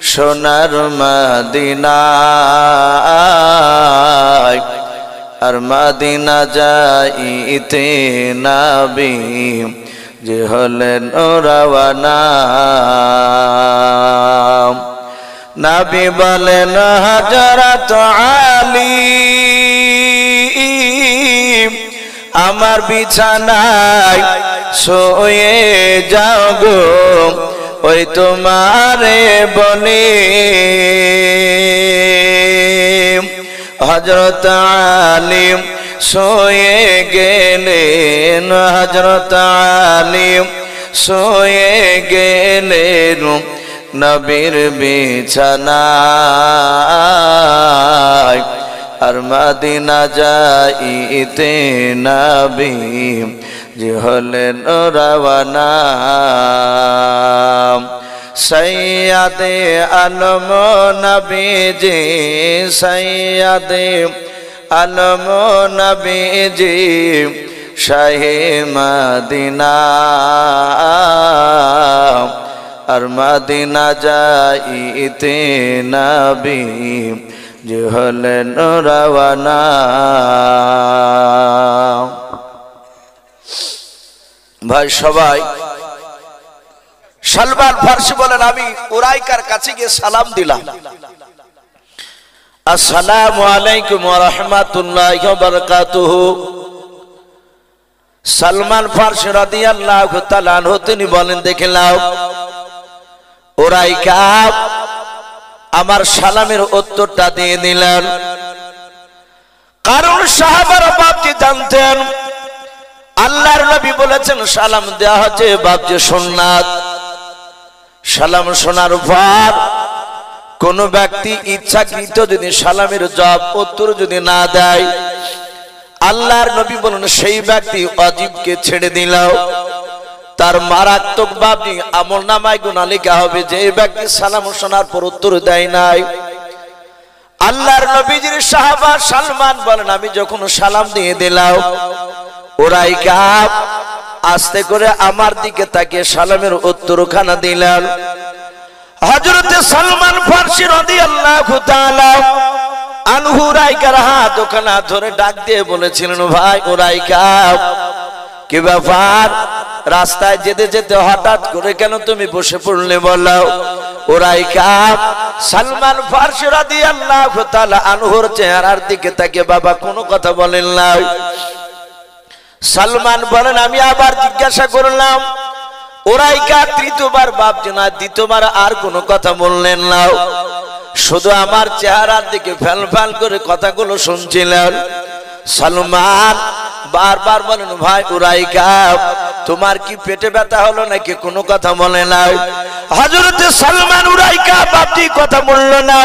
সোনার মদিনায় আর মদিনা যাইতে নবী যে হলেন রওয়ানা নবী বলেন হযরত আলী আমার বিছানায় শুয়ে যাও গো ওই তোমারে বলে হযরত আলী শুয়ে গেলেন হযরত আলী শুয়ে গেলেন নবীর বিছানায় আর মদিনা যাইতে নবী যে হলেন রওয়ানা সৈয়দে আলম নবীজি সৈয়দে আলম নবীজি শাহে মদিনা আর মদিনা যাইতে নবী যে হলেন রওয়ানা ভাই সবাই সালমান ফারসি বলেন আমি উরাইকার কাছে গিয়ে সালাম দিলাম আসসালামু আলাইকুম ওয়া রাহমাতুল্লাহি ওয়া বারাকাতুহু সালমান ফারসি রাদিয়াল্লাহু তাআলা আনহু তিনি বলেন দেখলাম উরাইকা আমার সালামের উত্তরটা দিয়ে দিলেন কারণ সাহাবারা বাপজি জানতেন আল্লাহর নবী বলেছেন সালাম দেওয়া হচ্ছে বাপজি সুন্নাত সালাম শোনার পর কোন ব্যক্তি ইচ্ছাকৃত যদি সালামের জবাব উত্তর যদি না দেয় আল্লাহর নবী বলেন সেই ব্যক্তি ওয়াজিবকে ছেড়ে দিল তার মারাত্মক বাপজি আমলনামায় গুনাহ লেখা হবে যে ব্যক্তি সালাম শোনার পর উত্তর দেয় নাই আল্লাহর নবীজির সাহাবা সালমান বলেন আমি যখন সালাম দিয়ে দিলাম উরাইকা আস্তে করে আমার দিকে তাকিয়ে সালামের উত্তরখানা দিলেন হযরত সালমান ফারসি রাদিয়াল্লাহু তাআলা আনহু উরাইকার হাত ওখানে ধরে ডাক দিয়ে বলেছিলেন ভাই উরাইকা কি ব্যাপার রাস্তায় যেতে যেতে হঠাৎ করে কেন তুমি বসে পড়লে বলো উরাইকা সালমান ফারসি রাদিয়াল্লাহু তাআলা আনহুর চেহারার দিকে তাকিয়ে বাবা কোনো কথা বলেন না সালমান বলেন আমি আবার জিজ্ঞাসা করলাম উরাইকা তৃতীয়বার বাপজি না দ্বিতীয়বার আর কোনো কথা বললেন না শুধু আমার চেহারার দিকে ফ্যাল ফ্যাল করে কথাগুলো শুনছিলেন সালমান বারবার বলেন ভাই উরাইকা তোমার কি পেটে ব্যথা হলো নাকি কোনো কথা বলে না হযরত সালমান উরাইকা বাপজি কথা বলল না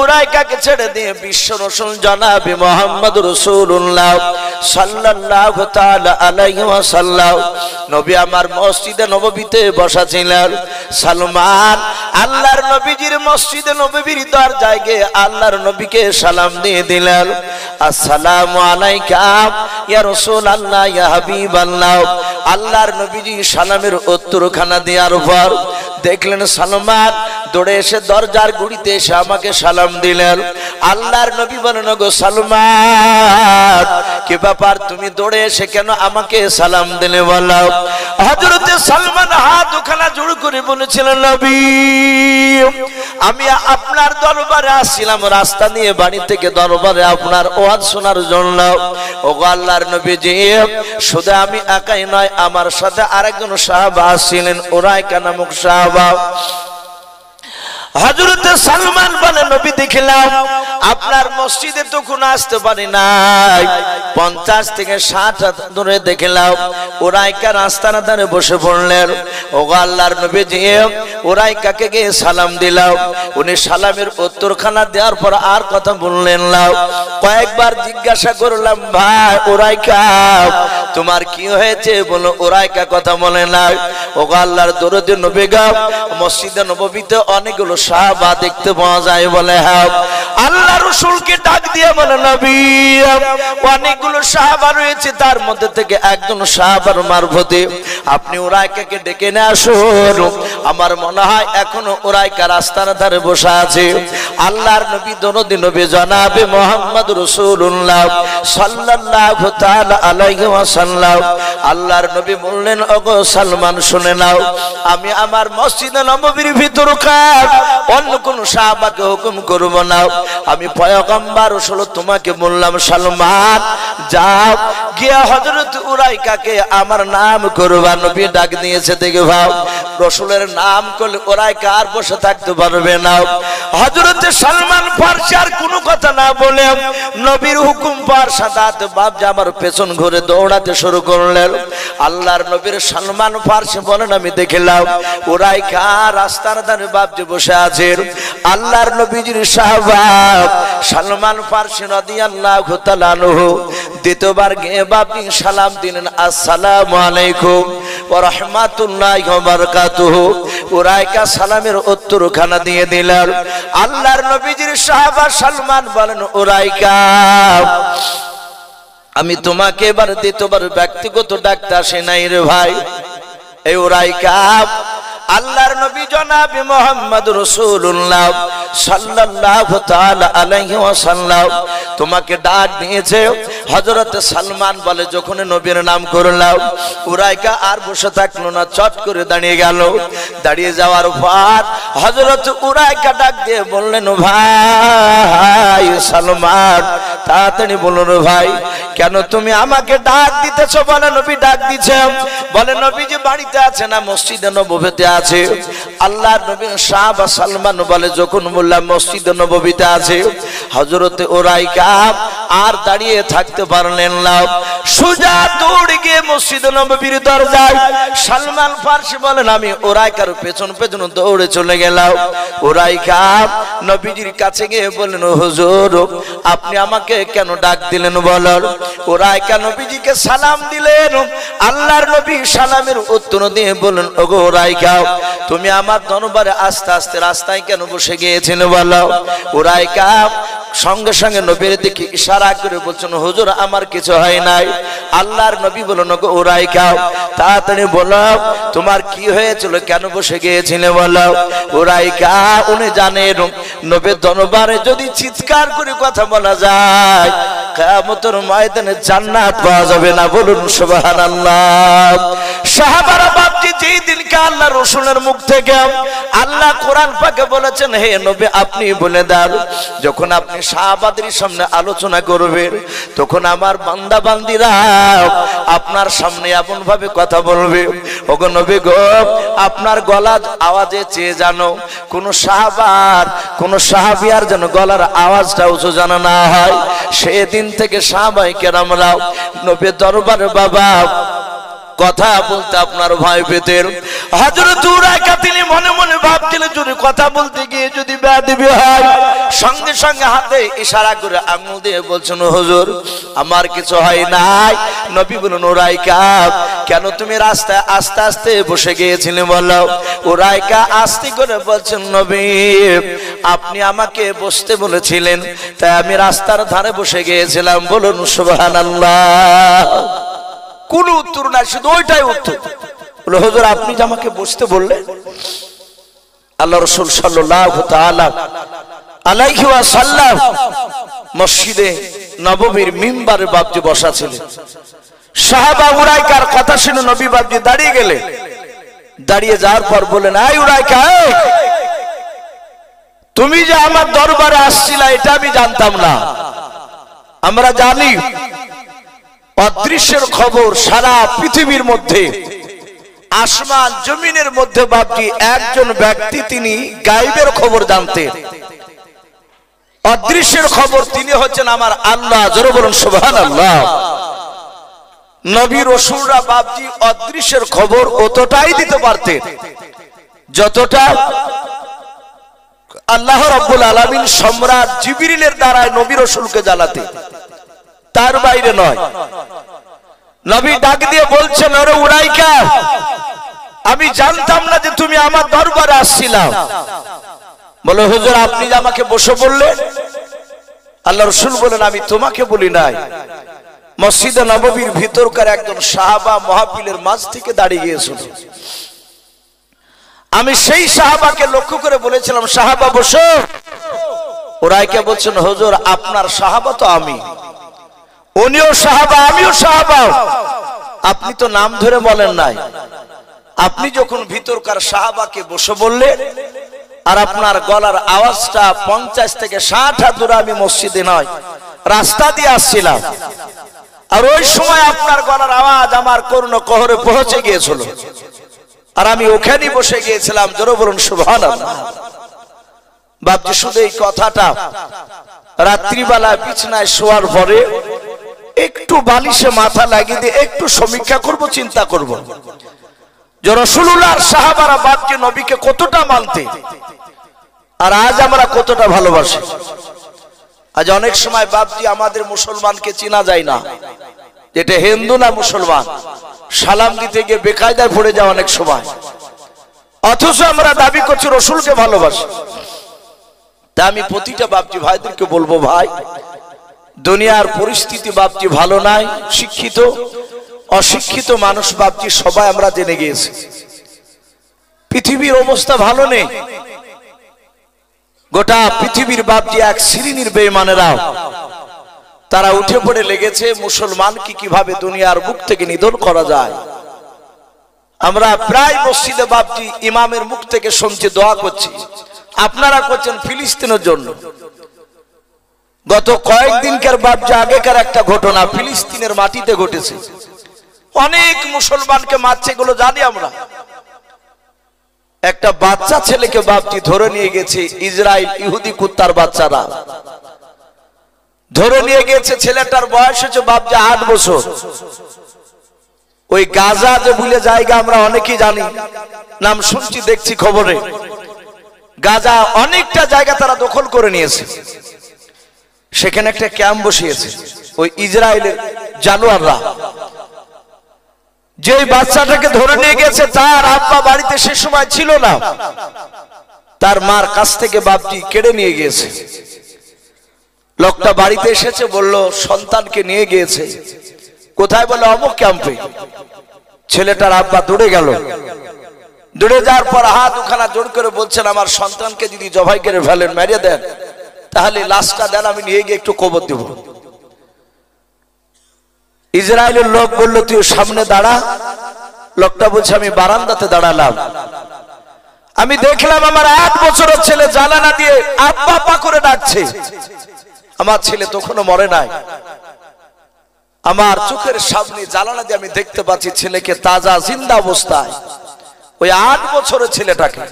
উরাইকাকে ছেড়ে দিয়ে বিশ্ব রাসূল জনাবে মুহাম্মদ রাসূলুল্লাহ সাল্লাল্লাহু তাআলা আলাইহি ওয়াসাল্লাম নবী আমার মসজিদে নববীতে বসা ছিলেন সালমান আল্লাহর নবীজির মসজিদে নববীর দরজায় গিয়ে আল্লাহর নবীকে সালাম দিয়ে দিলেন আসসালামু আলাইকা ইয়া রাসূলুল্লাহ ইয়া হাবিবাল্লাহ আল্লাহর নবীজি সালামের উত্তরখানা দেওয়ার পর দেখলেন সালমান দৌড়ে এসে দরজার গুড়িতে এসে আমাকে সালাম দিলেন আল্লাহর নবী বলেন গো সালমান কি ব্যাপার তুমি দৌড়ে এসে কেন আমাকে সালাম দিলে বলো হযরত সালমান হাত ওখানে জোড় করে বলেছিলেন নবী আমি আপনার দরবারে আসছিলাম রাস্তা দিয়ে বাড়ি থেকে দরবারে আপনার ওয়াজ শোনার জন্য ওগো আল্লাহর নবীজি শুধু আমি একাই নয় আমার সাথে আরেকজন সাহাবা ছিলেন উরাইকা নামক সাহাবা হযরত সালমান বলেন নবী দেখলাম আপনার মসজিদে তো কোন আসতে পারি নাই 50 থেকে 60 হাত দূরে দেখলাম উরাইকা রাস্তার ধারে বসে পড়লেন ওগো আল্লাহর নবীজি উরাইকাকে গিয়ে সালাম দিলাম উনি সালামের উত্তরখানা দেওয়ার পর আর কথা বললেন না কয়েকবার জিজ্ঞাসা করলাম ভাই উরাইকা তোমার কি হয়েছে বলো। উরাইকা কথা বলে না। ওগো আল্লাহর দরুদ নবী গো, মসজিদে নববীতে অনেকগুলো সাহাবা দেখতে পাওয়া যায় বলে হ্যাঁ। আল্লাহ রাসূলকে ডাক দিয়ে বলে নবী অনেকগুলো সাহাবা রয়েছে, তার মধ্যে থেকে একজন সাহাবার মারফতে আপনি উরাইকাকে ডেকে নিয়ে আসুন। আমার মনে হয় এখনো উরাইকা রাস্তার ধারে বসে আছে। আল্লাহর নবী দরুদ নবী জনাবে মুহাম্মদ রাসূলুল্লাহ সাল্লাল্লাহু তাআলা আলাইহি ওয়াসাল্লাম আল্লাহর নবী বললেন ওগো সালমান শুনে নাও, আমি আমার মসজিদে নববীর ভিতরকার অন্য কোন সাহাবাকে হুকুম করব না। আমি পয়গম্বর রাসূল তোমাকে বললাম সালমান যাও গিয়ে হযরত উরাইকাকে আমার নাম করবা। নবী ডাক দিয়েছে দেখে ভাব রাসূলের নাম করলে উরাইকা আর বসে থাকতে পারবে না। হযরত সালমান ফারসি আর কোনো কথা না বলে নবীর হুকুম পার সাদাত বাপ জামার পেছন ঘুরে দৌড়াতে শুরু করলেন। আল্লাহর নবীর সালমান ফারসি বলেন আমি দেখলাম উরাইকা রাস্তার ধারে বাপ যে বসে আছে। আল্লাহর নবীজির সাহাবা সালমান ফারসি রাদিয়াল্লাহু তাআলা আনহু দ্বিতীয়বার গিয়ে বাপি সালাম দিলেন আসসালামু আলাইকুম ওয়া রাহমাতুল্লাহি ওয়া বারাকাতুহু। উরাইকা সালামের উত্তরখানা দিয়ে দিলেন। আল্লাহর নবীজির সাহাবা সালমান বলেন উরাইকা আমি তোমাকে এবার দ্বিতীয়বার ব্যক্তিগত ডাকতে আসি নাই রে ভাই। এই উরাইকা আল্লাহর নবী জনাবে মুহাম্মদ রাসূলুল্লাহ সাল্লাল্লাহু তাআলা আলাইহি ওয়াসাল্লাম তোমাকে ডাক দিয়েছে। হযরত সালমান বলে যখন নবীর নাম করলাম উরাইকা আর বসে থাকলো না, চট করে দাঁড়িয়ে গেল। দাঁড়িয়ে যাওয়ার পর হযরত উরাইকা ডাক দিয়ে বললেন ভাই সালমান তাড়াতাড়ি বলুন ভাই কেন তুমি আমাকে ডাক দিতেছো? বলে নবী ডাক দিছে। বলে নবী যে বাড়িতে আছে না মসজিদে নববীতে আছে। আল্লাহর নবী সাহাবা সালমান বলে যখন বললাম মসজিদে নববীতে আছে। হযরতে উরাইকা আর দাঁড়িয়ে থাকতে পারলেন না, সোজা দৌড়ে গিয়ে মসজিদে নববীর দরজায়। সালমান ফারসি বলেন আমি উরাইকার পেছন পেছন দৌড়ে চলে গেলাম। উরাইকা নবীজির কাছে গিয়ে বললেন হুজুর আপনি আমাকে কেন ডাক দিলেন বলেন। উরাইকা নবীজিকে সালাম দিলেন। আল্লাহর নবী সালামের উত্তর দিয়ে বলেন ওগো উরাইকা তুমি আমার দরবারে আস্তে আস্তে রাস্তায় কেন বসে গিয়েছিলে বলো। উরাইকা সঙ্গে সঙ্গে নবীর দিকে ইশারা করে বলছেন হুজুর আমার কিছু হয় নাই। আল্লাহর নবী বলেন ওগো উরাইকা তাড়াতাড়ি বলো তোমার কি হয়েছিল, কেন বসে গিয়েছিলে বলো। উরাইকা উনি জানেন নবীর দরবারে যদি চিৎকার করে কথা বলা যায় কিয়ামতের ময়দানে জান্নাত পাওয়া যাবে না। বলুন সুবহানাল্লাহ। সাহাবারা বাপজি যেই দিনকে আল্লাহ রাসূলের মুখ থেকে আল্লাহ কোরআন পাকে বলেছেন হে নবী আপনি বলে দেন যখন আপনি সাহাবাদের সামনে আলোচনা করবেন তখন আমার বান্দা বান্দীরা আপনার সামনে এমন ভাবে কথা বলবে ওগো নবী গো আপনার গলার আওয়াজে চেয়ে জানো কোন সাহাবিয়ার যেন গলার আওয়াজটা উঁচু জানা না হয়। সেদিন থেকে সাহাবায়ে কেরামরা নবীর দরবারে বাবা কথা বলতে আপনার ভয় পেতেন। হযরত উরাইকা তিনি মনে মনে ভাবছিলেন যদি কথা বলতে গিয়ে যদি বেয়াদবি হয়, সঙ্গে সঙ্গে হাতে ইশারা করে আঙুল দিয়ে বলছেন হুজুর আমার কিছু হয় নাই। নবী বলেন উরাইকা কেন তুমি রাস্তায় আস্তে আস্তে বসে গিয়েছিলে বলো। উরাইকা আস্তে করে বলছেন নবী আপনি আমাকে বসতে বলেছিলেন তাই আমি রাস্তার ধারে বসে গিয়েছিলাম। বলুন সুবহানাল্লাহ। কোন উত্তর নাই, শুধু ওইটাই উত্তর। বলে হুজুর আপনি যে আমাকে বসতে বললেন। আল্লাহ রাসূল সাল্লাল্লাহু তাআলা আলাইহি ওয়াসাল্লাম মসজিদে নববীর মিম্বারে বাপজি বসা ছিলেন। সাহাবা উরাইকার কথা শুনে নবী বাপজি দাঁড়িয়ে গেলেন। দাঁড়িয়ে যাওয়ার পর বলেন এই উরাইকা তুমি যে আমার দরবারে আসছিলা এটা আমি জানতাম না। আমরা জানি অদৃশ্যের খবর সারা পৃথিবীর মধ্যে আসমান জমিনের মধ্যে বাপজি একজন ব্যক্তি তিনি গায়বের খবর জানতেন। অদৃশ্যের খবর তিনি হচ্ছেন আমার আল্লাহ। জোরে বলুন সুবহানাল্লাহ। নবী রাসূলরা বাপজি অদৃশ্যের খবর অতটাই দিতে পারতেন যতটা আল্লাহ রাব্বুল আলামিন সম্রাট জিবরিলের দ্বারা নবী রাসূলকে জানাতেন, তার বাইরে নয়। নবী ডাক দিয়ে বলছেন, ওরে উরাইকা, আমি জানতাম না যে তুমি আমার দরবারে আসছিলাম। বলে, হুজুর আপনি যে আমাকে বসে বললেন। আল্লাহ রাসূল বলেন, আমি তোমাকে বলি নাই, মসজিদে নববীর ভিতরকার একজন সাহাবা মাহফিলের মাঝ থেকে দাঁড়িয়ে গিয়েছিল। আমি সেই সাহাবাকে লক্ষ্য করে বলেছিলাম, সাহাবা বসো। উরাইকা বলছেন, হুজুর আপনার সাহাবা তো আমি, উনিও সাহাবা আমিও সাহাবা, আপনি তো নাম ধরে বলেন নাই। আপনি যখন ভিতরকার সাহাবাকে বসে বললেন, আর আপনার গলার আওয়াজটা 50 থেকে 60 হাত দূরে, আমি মসজিদে নয় রাস্তা দিয়ে আসছিলাম, আর ওই সময় আপনার গলার আওয়াজ আমার কর্ণকুহরে পৌঁছে গিয়েছিল, আর আমি ওখানেই বসে গিয়েছিলাম। জোরে বলুন সুবহানাল্লাহ। বাপজি শুধু এই কথাটা রাত্রিবেলা বিছানায় শোয়ার পরে একটু বালিশে মাথা লাগিয়ে দিয়ে একটু সমীক্ষা করব, চিন্তা করব যে রাসূলুল্লাহর সাহাবারা বাপজি নবীকে কতটা মানতে, আর আজ আমরা কতটা ভালোবাসি। আজ অনেক সময় বাপজি আমাদের মুসলমানকে চেনা যায় না, যেটা হিন্দু না মুসলমান, সালাম দিতে গিয়ে বেকায়দায় পড়ে যায় অনেক সময়, অথচ আমরা দাবি করছি রাসূলকে ভালোবাসি। তা আমি প্রতিটা বাপজি ভাইদেরকে বলবো, ভাই দুনিয়ার পরিস্থিতি বাপজি ভালো নাই, শিক্ষিত অশিক্ষিত মানুষ বাপজি সবাই আমরা জেনে গিয়েছি, পৃথিবীর অবস্থা ভালো নেই। গোটা পৃথিবীর বাপজি এক শ্রেণীর বেঈমানেরা তারা উঠে পড়ে লেগেছে মুসলমানকে কিভাবে দুনিয়ার বুক থেকে নিধন করা যায়। আমরা প্রায় মসজিদে বাপজি ইমামের মুখ থেকে শুনছি, দোয়া করছি, আপনারা করছেন ফিলিস্তিনের জন্য। গত কয়েকদিনকার বাপজি আগেকার একটা ঘটনা ফিলিস্তিনের মাটিতে ঘটেছে, অনেক মুসলমানকে মারছে, এগুলো জানি আমরা। একটা বাচ্চা ছেলেকে বাপজি ধরে নিয়ে গেছে ইসরায়েল, ইহুদি কুত্তার বাচ্চারা ধরে নিয়ে গেছে। ছেলেটার বয়স হচ্ছে বাপজি 8 বছর। ওই গাজা যে বলে জায়গা আমরা অনেকেই জানি, নাম শুনছি দেখছি খবরে, গাজা অনেকটা জায়গা তারা দখল করে নিয়েছে। সেখানে একটা ক্যাম্প বসিয়েছে ওই ইসরায়েলের জানোয়াররা। যে বাচ্চাটাকে ধরে নিয়ে গেছে তার আব্বা বাড়িতে সে সময় ছিল না, তার মার কাছ থেকে বাপজি কেড়ে নিয়ে গিয়েছে। লোকটা বাড়িতে এসেছে, বলল সন্তানকে নিয়ে গিয়েছে কোথায়, বলে অমুক ক্যাম্পে। ছেলেটার আব্বা দৌড়ে গেল, দৌড়ে যাওয়ার পর হাত দুখানা জোর করে বলছেন, আমার সন্তানকে যদি জবাই করে ফেলেন, মেরে দেন, তাহলে লাশটা দেন, আমি নিয়ে গিয়ে একটু কবর দেব। ইসরায়েলের লোক বলল, তুই সামনে দাঁড়া। লোকটা বলছে, আমি বারান্দাতে দাঁড়ালাম। আমি দেখলাম আমার 8 বছরের ছেলে জানালা দিয়ে আব্বা পা করে ডাকছে। আমার ছেলে তখনও মরে নাই। আমার চোখের সামনে জানালা দিয়ে আমি দেখতে পাচ্ছি ছেলেকে তাজা জিন্দা অবস্থায়, ওই 8 বছরের ছেলেটাকে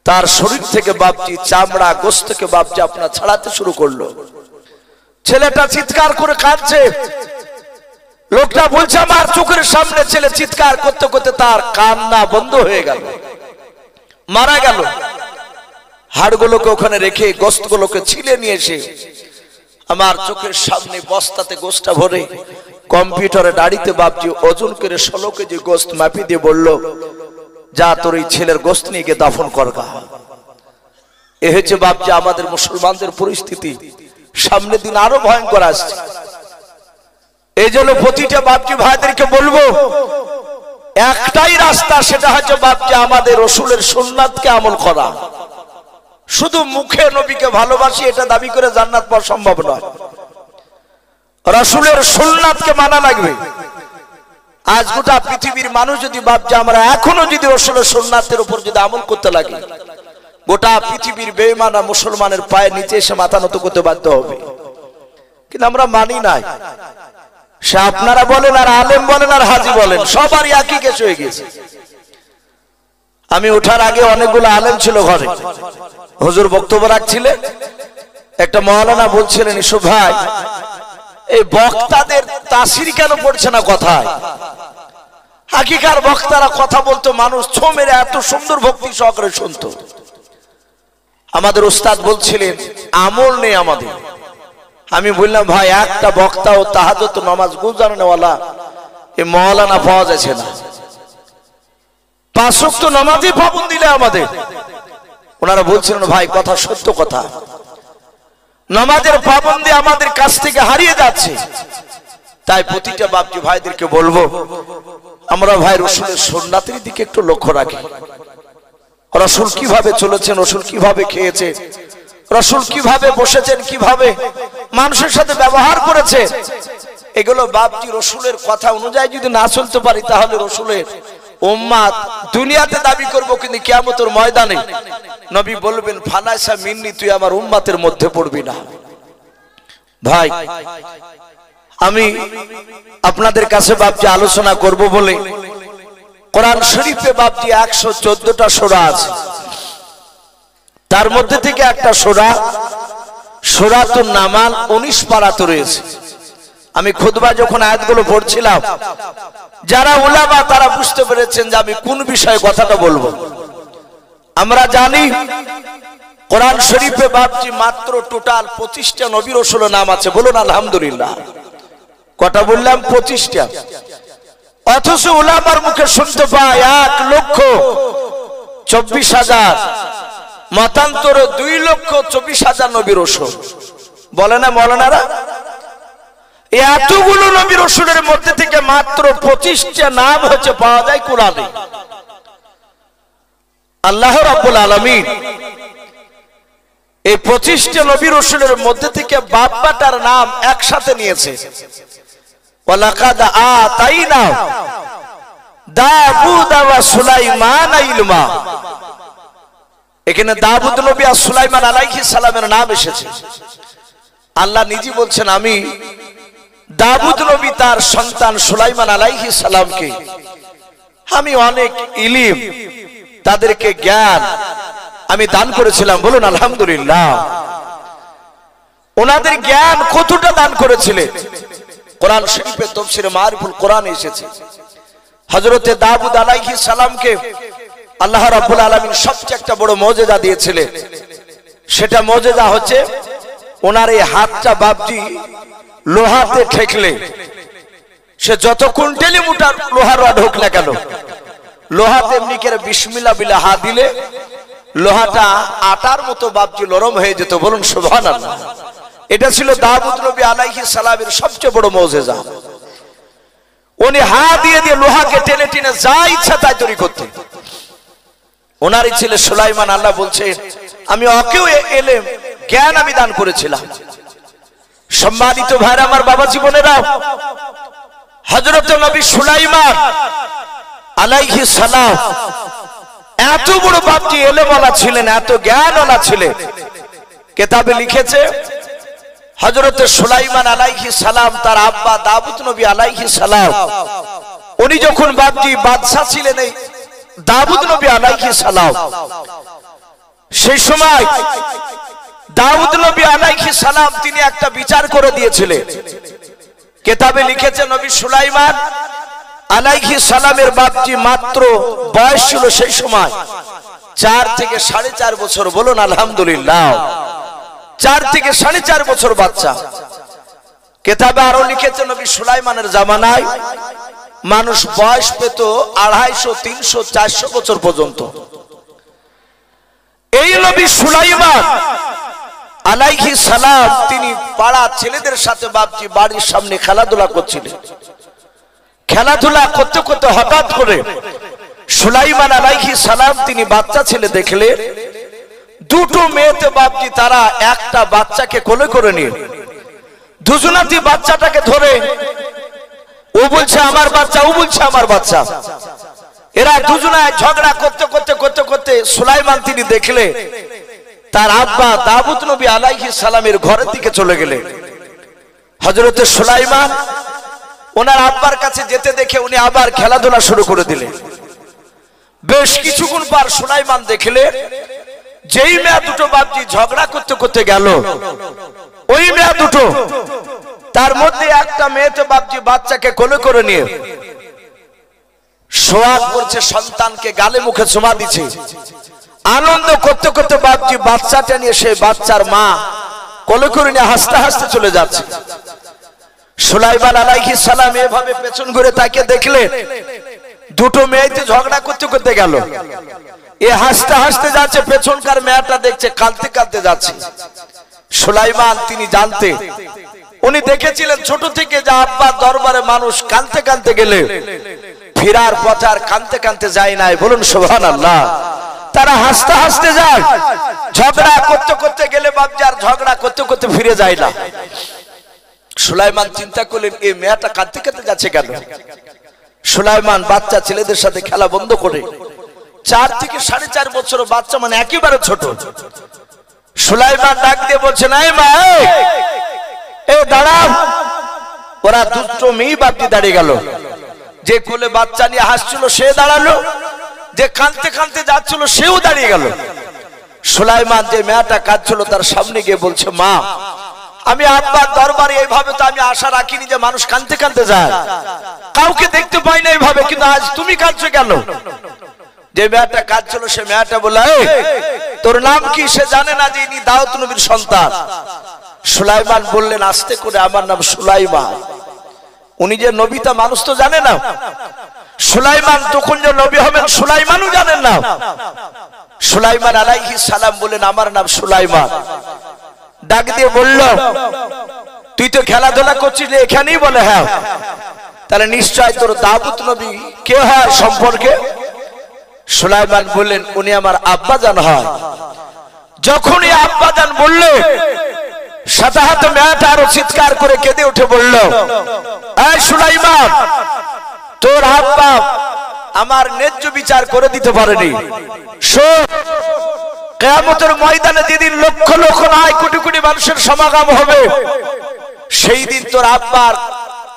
তার শরীর থেকে বাপজি চামড়া গোশতকে বাপজি আপনার ছাড়াতে শুরু করলো। ছেলেটা চিৎকার করে কাঁদছে। লোকটা বলছে, আমার চোখের সামনে ছেলে চিৎকার করতে করতে তার কান্না বন্ধ হয়ে গেল, মারা গেল। হাড়গুলোকে ওখানে রেখে গোশতগুলোকে ছিলে নিয়ে এসে আমার চোখের সামনে বস্তাতে গোশতটা ভরে কম্পিউটারে দাঁড়িতে বাপজি ওজন করে 16 কেজি গোশত মাপি দিয়ে বলল, যা তোর এই ছেলের গোশত নিয়ে গিয়ে দাফন করগা। এ হচ্ছে বাপজি আমাদের মুসলমানদের পরিস্থিতি। সামনের দিন আরো ভয়ঙ্কর আসছে। এই জন্য প্রতিটা বাপজি ভাইদেরকে বলবো, একটাই রাস্তা, সেটা হচ্ছে বাপজি আমাদের রাসূলের সুন্নাতকে আমল করা। শুধু মুখে নবীকে ভালোবাসি এটা দাবি করে জান্নাত পাওয়া সম্ভব নয়, রাসূলের সুন্নাতকে মানা লাগবে। আজ গোটা পৃথিবীর মানুষ যদি বাপজি আমরা এখনো যদি রাসূলের সুন্নাতের উপর যদি আমল করতে লাগি, গোটা পৃথিবীর বেঈমানরা মুসলমানের পায়ের নিচে এসে মাথা নত করতে বাধ্য হবে। কিন্তু আমরা মানি নাই। সে আপনারা বলেন আর আলেম বলেন আর হাজি বলেন, সবারই একই কেস হয়ে গেছে। আমি ওঠার আগে অনেকগুলো আলেম ছিল ঘরে, হুজুর বক্তব্য রাখছিলেন। একটা মাওলানা বলছিলেন, ইসু ভাই এই বক্তাদের তাসির কেন পড়ছে না কথায়? হাকিকার বক্তারা কথা বলতো, মানুষ ছো মেরে এত সুন্দর ভক্তি সহকারে শুনতো। আমাদের উস্তাদ বলছিলেন, আমল নেই আমাদের, আমি বললাম ভাই একটা বক্তা ও তাহাজ্জুদ নামাজ গুজারনেওয়ালা এই মাওলানা পাওয়া যাচ্ছে না, 5 ওয়াক্ত নামাজই পাবন দিলে আমাদের। ওনারা বলছিলেন ভাই কথা সত্য কথা, নামাজের পাবন্দি আমাদের কাছ থেকে হারিয়ে যাচ্ছে। তাই প্রতিটা বাপজি ভাইদেরকে বলবো আমরা ভাই রাসূলের সুন্নাতের দিকে একটু লক্ষ্য রাখি। রাসূল কিভাবে চলেছেন, রাসূল কিভাবে খেয়েছে, রাসূল কিভাবে বসেছেন, কিভাবে মানুষের সাথে ব্যবহার করেছে, এগুলো বাপজি রাসূলের কথা অনুযায়ী যদি না চলতে পারি তাহলে রাসূলের উম্মত দুনিয়াতে দাবি করব, কিন্তু কিয়ামতের ময়দানে নবী বলবেন ফালাইসা মিন্নি, তুই আমার উম্মতের মধ্যে পড়বি না। ভাই আমি আপনাদের কাছে বাপজি আলোচনা করব বলে কোরআন শরীফে বাপজি 114টা সূরা আছে, তার মধ্যে থেকে একটা সূরা সূরাতুন নামাল 19 পারাতে রয়েছে। আমি খুতবা যখন আয়াতগুলো পড়ছিলাম, যারা উলামা তারা বুঝতে পেরেছেন যে আমি কোন বিষয়ে কথাটা বলবো। আমরা জানি কোরআন শরীফে বাপজি মাত্র টোটাল 25টা নবী রাসূলের নাম আছে, বলুন আলহামদুলিল্লাহ। কটা বললাম? 25টা। অথচ উলামার মুখে শুনতে পাই 1,24,000, মতান্তরে 2,24,000 নবী রাসূল। বলে না মৌলানারা? এতগুলো নবী রাসূলের মধ্যে থেকে মাত্র 25টা নাম হচ্ছে পাওয়া যায় কোরআনে। আল্লাহ রাব্বুল আলামিন এই 25টা নবী রাসূলের মধ্যে থেকে বাপ্পাটার নাম একসাথে নিয়েছে। ওয়ালাকাদ আতাইনা দাউদ ওয়া সুলাইমান ইলমা। এখানে দাউদ নবী আর সুলাইমান আলাইহিস সালামের নাম এসেছে। আল্লাহ নিজে বলছেন আমি দাউদ নবী তার সন্তান সুলাইমান আলাইহিস সালামকে আমি অনেক ইলম, তাদেরকে জ্ঞান আমি দান করেছিলাম, বলুন আলহামদুলিল্লাহ। ওনাদের জ্ঞান কতটা দান করেছিলেন কোরআন শরীফে তাফসীরে মারিফুল কোরআন এসেছে। হযরতে দাউদ আলাইহিস সালামকে আল্লাহ রাব্বুল আলামিন সবচেয়ে একটা বড় মুজিজা দিয়েছিলেন। সেটা মুজিজা হচ্ছে ওনার এই হাতটা বাপজি লোহাতে ঠেকলে সে যত কুইন্টালি মোটা লোহার রড হোক না কেন, লোহাতে এমনি করে বিসমিল্লাহ বিলা হাত দিলে লোহাটা আটার মতো বাপজি নরম হয়ে যেত, বলুন সুবহানাল্লাহ। এটা ছিল দাউদ নবী আলাইহিস সালামের সবচেয়ে বড় মুজিজা। উনি হাত দিয়ে দিয়ে লোহাকে টেনে টেনে যা ইচ্ছা তাই তৈরি করতেন। ওনারই ছেলে সুলাইমান, আল্লাহ বলছে আমি ওকেও ইলম জ্ঞান আমি দান করেছিলাম। সম্মানিত ভাইরা আমার, বাবা জীবনেরা, হযরত নবী সুলাইমান আলাইহিস সালাম এত বড় বাপজি ইলমওয়ালা ছিলেন, এত জ্ঞানওয়ালা ছিলেন। কিতাবে লিখেছে হযরত সুলাইমান আলাইহিস সালাম তার আব্বা দাউদ নবী আলাইহিস সালাম উনি যখন বাপজি বাদশা ছিলেন এই দাউদ নবী আলাইহিস সালাম, সেই সময় দাউদ নবী আলাইহিস সালাম তিনি একটা বিচার করে দিয়েছিলেন। কিতাবে লিখেছে নবী সুলাইমান আলাইহিস সালামের বাপজি মাত্র বয়স ছিল সেই সময় 4 থেকে 4.5 বছর, বলুন আলহামদুলিল্লাহ। 4 থেকে 4.5 বছর বাচ্চা। কিতাবে আরো লিখেছে নবী সুলাইমানের জামানায় মানুষ বয়স পেত 250, 300, 400 বছর পর্যন্ত। এই নবী সুলাইমান আলাইহিস সালাম তিনি পাড়া ছেলেদের সাথে বাপজি বাড়ির সামনে খেলাধুলা করছিলেন। খেলাধুলা করতে করতে হঠাৎ করে সুলাইমান আলাইহিস সালাম তিনি বাচ্চা ছেলে দেখলেন, দুটো মেয়েতে বাপজি তারা একটা বাচ্চাকে কোলে করে নিয়ে দুজনাতি বাচ্চাটাকে ধরে, ও বলছে আমার বাচ্চা, ও বলছে আমার বাচ্চা। এরা দুজনায় ঝগড়া করতে করতে করতে করতে সুলাইমান তিনি দেখলে তার আব্বা দাউদ নবী আলাইহিস সালামের ঘরের দিকে চলে গেলেন। হযরতে সুলাইমান ওনার আব্বার কাছে যেতে দেখে উনি আবার খেলাধুলা শুরু করে দিলেন। বেশ কিছুক্ষণ পর সুলাইমান দেখলে যেই মেয়ে দুটো বাপজি ঝগড়া করতে করতে গেল, ওই মেয়ে দুটো তার মধ্যে একটা মেয়েতে বাপজি বাচ্চাকে কোলে করে নিয়ে সোয়াগ করছে, সন্তানকে গালে মুখে চুমা দিচ্ছে। আনন্দ করতে করতে বাপজি বাচ্চাটা নিয়ে সেই বাচ্চার মা কোলে করে নিয়ে হাসতে হাসতে চলে যাচ্ছে। সুলাইমান আলাইহিস সালাম এভাবে পেছন ঘুরে তাকে দেখলেন, দুটো মেয়েতে ঝগড়া করতে করতে গেল। এ হাসতে হাসতে যাচ্ছে, পেছনকার মেয়েটা দেখছে কাঁদতে কাঁদতে যাচ্ছে। সুলাইমান তিনি জানতে, উনি দেখেছিলেন ছোট থেকে যে আব্বার দরবারে মানুষ কাঁদতে কাঁদতে গেলে ফেরার পথে আর কাঁদতে কাঁদতে যায় নাই। বলুন সুবহানাল্লাহ। তারা হাসতে হাসতে যায়, ঝগড়া করতে করতে গেলে বাপজি আর ঝগড়া করতে করতে ফিরে যায় না। সুলাইমান চিন্তা করলেন এই মেয়েটা কাঁদতে কাঁদতে যাচ্ছে কেন? সুলাইমান বাচ্চা ছেলেদের সাথে খেলা বন্ধ করে 4 থেকে 4.5 বছর বাচ্চা, মানে একেবারে ছোট। সুলাইমান ডাক দিয়ে বলছেন, এই মা, এই দাঁড়াও। ওরা দুটো মেয়ে বাপজি দাঁড়িয়ে গেল। যে কোলে বাচ্চা নিয়ে হাসছিল সে দাঁড়ালো, যে কাঁদতে কাঁদতে যাচ্ছিল সেও দাঁড়িয়ে গেল। সুলাইমান যে মেয়েটা কাঁদছিল তার সামনে গিয়ে বলছে, মা, আমি আব্বার দরবারে এইভাবে তো আমি আশা রাখিনি যে মানুষ কাঁদতে কাঁদতে যায়, কাউকে দেখতে পাই না এইভাবে, কিন্তু আজ তুমি কাঁদছো কেন? যে মেয়েটা কাঁদছিল সে মেয়েটা বলল, তোর নাম কি? সে জানে না যে ইনি দাউদ নবীর সন্তান। সুলাইমান বললেন আস্তে করে, আমার নাম সুলাইমান। উনি যে নবী তা মানুষ তো জানে না। সুলাইমান তখন যে নবী হবেন সুলাইমানও জানেন না। সুলাইমান আলাইহিস সালাম বললেন, আমার নাম সুলাইমান। ডাক দিয়ে বলল, তুই তো খেলাধুলা করছিস এখানেই? বলে হ্যাঁ। তাহলে নিশ্চয় তোর দাউদ নবী কে হয় সম্পর্কে? সুলাইমান বললেন, উনি আমার আব্বাজান হয়। যখনই আব্বাজান বললে সাথে সাথে মেয়েটা আরো চিৎকার করে কেঁদে উঠে বলল, এই সুলাইমান, তোর আব্বা আমার ন্যায্য বিচার করে দিতে পারেনি। শোন, কিয়ামতের ময়দানে যেদিন লক্ষ লক্ষ নয় কোটি কোটি মানুষের সমাগম হবে, সেই দিন তোর আব্বার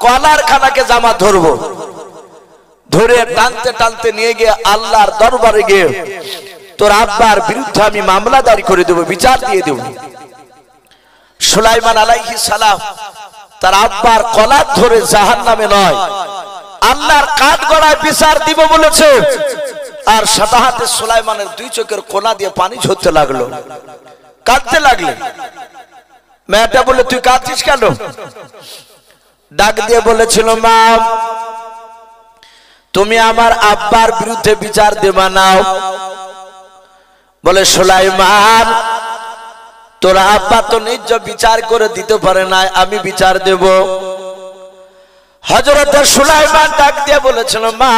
কলার খানাকে জামা ধরবো, ধরে টানতে টানতে নিয়ে গিয়ে আল্লাহর দরবারে গিয়ে তোর আব্বার বিরুদ্ধে আমি মামলা দাঁড় করে দেবো, বিচার দিয়ে দেব। সুলাইমান আলাইহিস সালাম তার আব্বার কলার ধরে জাহান্নামে নয় আল্লাহর কাঠ গড়ায় বিচার দিব বলেছে। আর সাথে সাথে সুলাইমানের 2 চোখের কোনা দিয়ে পানি ঝরতে লাগলো, কাঁদতে লাগলেন। মেয়েটা বলে, তুই কাঁদছিস কেন? ডাক দিয়ে বলেছিল, মা, তুমি আমার আব্বার বিরুদ্ধে বিচার দেবা নাও। বলে, সুলাইমান, তোর আব্বা তো ন্যায্য বিচার করে দিতে পারে না, আমি বিচার দেব। হযরত সুলাইমান ডাক দিয়ে বলেছিল, মা,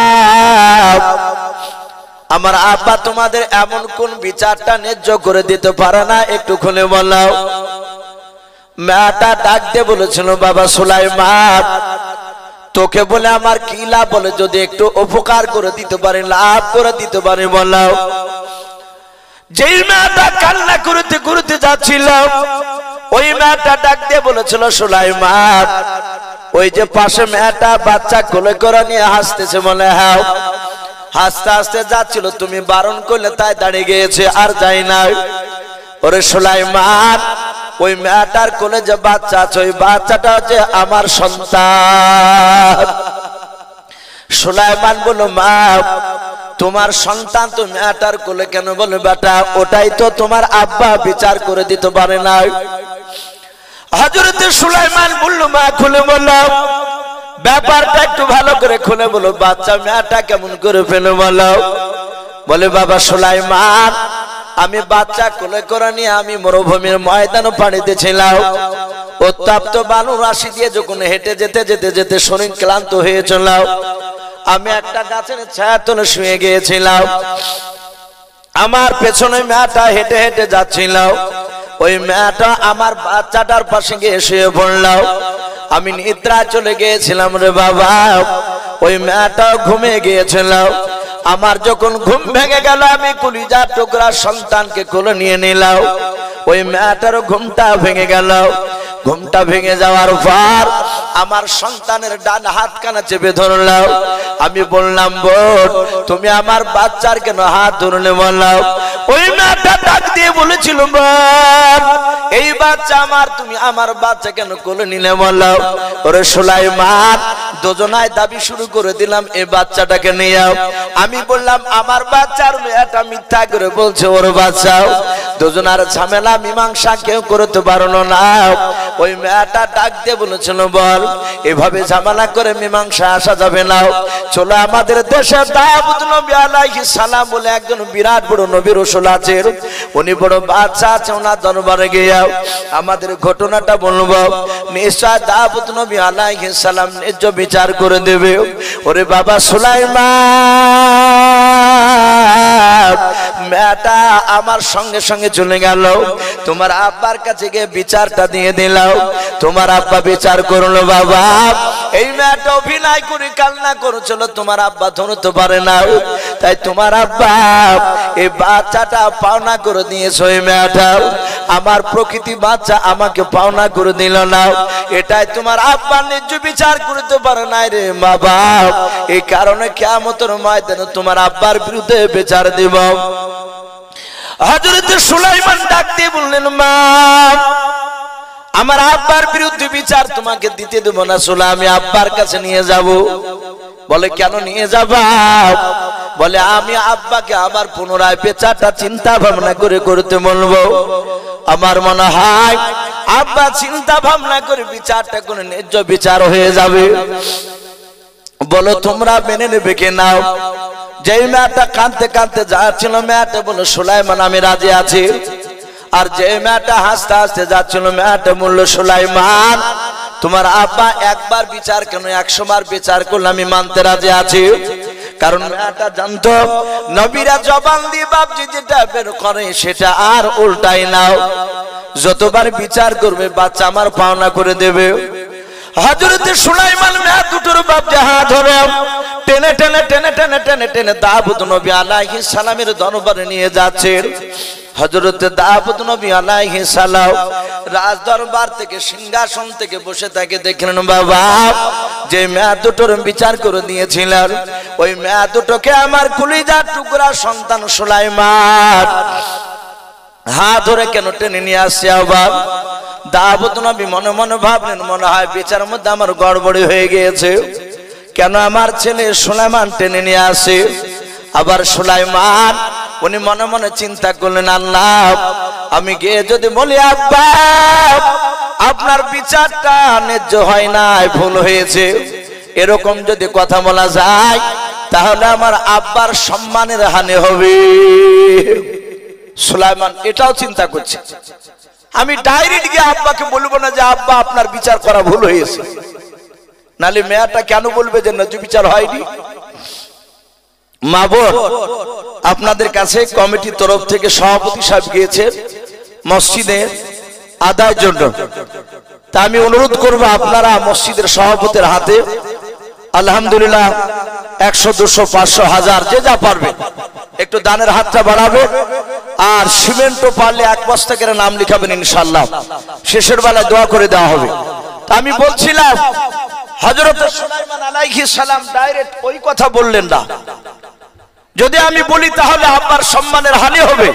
আমার আব্বা তোমাদের এমন কোন বিচারটা ন্যায্য করে দিতে পারে না, একটু খুলে বলো। মেয়েটা ডাক দিয়ে বলেছিল, বাবা সুলাইমান, তোকে বলে আমার কি লাভ? বলে, যদি একটু উপকার করে দিতে পারে, লাভ করে দিতে পারে বলো। যেই মেয়েটা কান্না করতে করতে যাচ্ছিল ওই মেয়েটা ডাক দিয়ে বলেছিল, সুলাইমান, ওই যে পাশে মেয়েটা বাচ্চা কোলে করে নিয়ে হাসতেছে, বলে হ্যাঁ, হাসতে হাসতে যাচ্ছিল, তুমি বারণ করলে তাই দাঁড়িয়ে গিয়েছে, আর যাই নাই। ওরে সুলাইমান, ওই মেয়েটার কোলে যে বাচ্চা আছে ওই বাচ্চাটা হচ্ছে আমার সন্তান। সুলাইমান বলল, মা, তোমার সন্তান তো মেয়েটার কোলে কেন? বলে, বেটা, ওটাই তো তোমার আব্বা বিচার করে দিতে পারে না। হযরত সুলাইমান বলল, মা, খুলে বলো, ব্যাপারটা একটু ভালো করে খুলে বলো, বাচ্চা মেয়েটা কেমন করে পেলো বলো। বলে, বাবা সুলাইমান, আমি বাচ্চা কোলে করে নিয়ে আমি মরুভূমির ময়দানে পাড়িতে ছিলাম। উত্তপ্ত বালু রাশি দিয়ে যখন হেঁটে যেতে যেতে যেতে শরীর ক্লান্ত হয়ে চলল, আমি একটা গাছের ছায়া তলে শুয়ে গিয়েছিলাম। আমার পেছনে মেয়েটা হেঁটে হেঁটে যাচ্ছিল, ওই মেয়েটা আমার বাচ্চাটার পাশে গিয়ে শুয়ে পড়ল। আমি নিদ্রা চলে গিয়েছিলাম রে বাবা, ওই মেয়েটা ঘুমিয়ে গিয়েছিল। আমার যখন ঘুম ভেঙে গেল, আমি কলিজার টুকরা সন্তানকে কোলে নিয়ে নিলাম। ওই মেয়েটারও ঘুমটা ভেঙে গেল। ঘুমটা ভেঙে যাওয়ার পর আমার সন্তানের ডান হাত কানা চেপে ধরলাম। আমি বললাম, বোন, তুমি আমার বাচ্চার কেন হাত ধরলে? বললাম, ওই মেয়েটা ডাক দিয়ে বলেছিল, বোন, এইবার বাচ্চা আমার, তুমি আমার বাচ্চা কেন কোলে নিলে বলো? ওরে সুলাইমান, দুজনায় দাবি শুরু করে দিলাম এই বাচ্চাটাকে নিয়ে যাও। আমি বললাম আমার বাচ্চার, মেয়েটা মিথ্যা করে বলছে ওর বাচ্চা। দুজনার ঝামেলা মীমাংসা কেউ করতে পারলো না। ওই মেয়েটা ডাক দিয়ে বলেছিল, বল এভাবে ঝামেলা করে মীমাংসা আসা যাবে না, চলো আমাদের দেশে দাউদ নবী আলাইহিস সালাম বলে একজন বিরাট বড় নবী রাসূল আছেন, উনি বড় বাদশা আছে, ওনার দরবারে গিয়ে আমাদের ঘটনাটা বলবো, নিশ্চয় দাউদ নবী আলাইহিস সালাম ন্যায্য বিচার করে দেবে। ওরে বাবা সুলাইমান, মেয়েটা আমার সঙ্গে সঙ্গে চলে গেল, তোমার আব্বার কাছে গিয়ে বিচারটা দিয়ে দিলাম। তোমার আব্বা বিচার করলো। বাবা, এই মেয়েটা অভিনয় করে কান্না করেছিল, তোমার আব্বা ধরতে পারে না, তাই তোমার আব্বা এই বাচ্চাটা পাওনা করে দিয়েছে। ওই মেয়েটা আমার প্রকৃতি বাচ্চা আমাকে পাওনা করে দিল না, এটাই তোমার আব্বা ন্যায্য বিচার করতে পারে না রে বাবা। এই কারণে কিয়ামতের ময়দানে তোমার আব্বার বিরুদ্ধে বিচার দেব। হযরত সুলাইমান ডাক দিয়ে বললেন, মা আমার আব্বার বিরুদ্ধে বিচার তোমাকে দিতে দেব না, সুলা আমি আব্বার কাছে নিয়ে যাব। বলে কেন নিয়ে যাবা? বলে আমি আব্বাকে আবার পুনরায় বিচারটা চিন্তা ভাবনা করে করতে বলবো। আমার মনে হয় আব্বা চিন্তা ভাবনা করে বিচারটা করে ন্যায্য বিচার হয়ে যাবে। বলো তোমরা মেনে নেবে কে নাও? যেই মেয়েটা কাঁদতে কাঁদতে যাচ্ছিল, মেয়েটা বলো সুলাইমান আমি রাজি আছি। আর যে মেয়েটা হাসতে হাসতে যাচ্ছিল, মেয়েটা বলল সুলাইমান তোমার আব্বা একবার বিচার কেন 100 বার বিচার করলে আমি মানতে রাজি আছি। কারণ মেয়েটা জানতো নবীরা জবান দিয়ে বাপজি যেটা বের করে সেটা আর উল্টাই নাও, যতবার বিচার করবে বাচ্চা আমার পাওনা করে দেবে। হযরত সুলাইমান মেয়ে দুটোর বাপজি হাত ধরে টেনে টেনে টেনে টেনে টেনে টেনে দাউদ নবী আলাইহিস সালামের দরবারে নিয়ে যাচ্ছেন। হযরত দাউদ নবী আলাইহিস সালাম রাজ দরবার থেকে সিংহাসন থেকে বসে থাকে, দেখলেন বাবা যে মেয়ে দুটোর বিচার করে দিয়েছিলেন, ওই মেয়ে দুটোকে আমার কলিজার টুকরা সন্তান সুলাইমান হাত ধরে কেন টেনে নিয়ে আসছে। আবার দাউদ নবী মনে মনে ভাবলেন, মনে হয় বিচারের মধ্যে আমার গড়বড়ি হয়ে গিয়েছে, কেন আমার ছেলে সুলাইমান টেনে নিয়ে আসে। আবার সুলাইমান উনি মনে মনে চিন্তা করলেন, আল্লাহ আমি গিয়ে যদি বলি আব্বা আপনার বিচারটা ন্যায্য হয় নাই, ভুল হয়েছে, এরকম যদি কথা বলা যায় তাহলে আমার আব্বার সম্মানের হানি হবে। সুলাইমান এটাও চিন্তা করছে, আমি ডাইরেক্ট গিয়ে আব্বাকে বলবো না যে আব্বা আপনার বিচার করা ভুল হয়েছে, নালে মেয়েটা কেন বলবে যে ন্যায্য বিচার হয়নি। মা বোন, আপনাদের কাছে কমিটির তরফ থেকে সভাপতি সাহেব গিয়েছেন মসজিদে আদায়ের জন্য, তা আমি অনুরোধ করব আপনারা মসজিদের সভাপতির হাতে আলহামদুলিল্লাহ 100, 200, 500, 1000 যে যা পারবে একটু দানের হাতটা বাড়াবে। আর সিমেন্টও পারলে 1 বস্তা করে নাম লিখাবেন, ইনশাআল্লাহ শেষের বেলায় দোয়া করে দেওয়া হবে। তা আমি বলছিলাম হযরত সুলাইমান আলাইহিস সালাম ডাইরেক্ট ওই কথা বললেন না, যদি আমি বলি তাহলে আব্বার সম্মানের হানি হবে।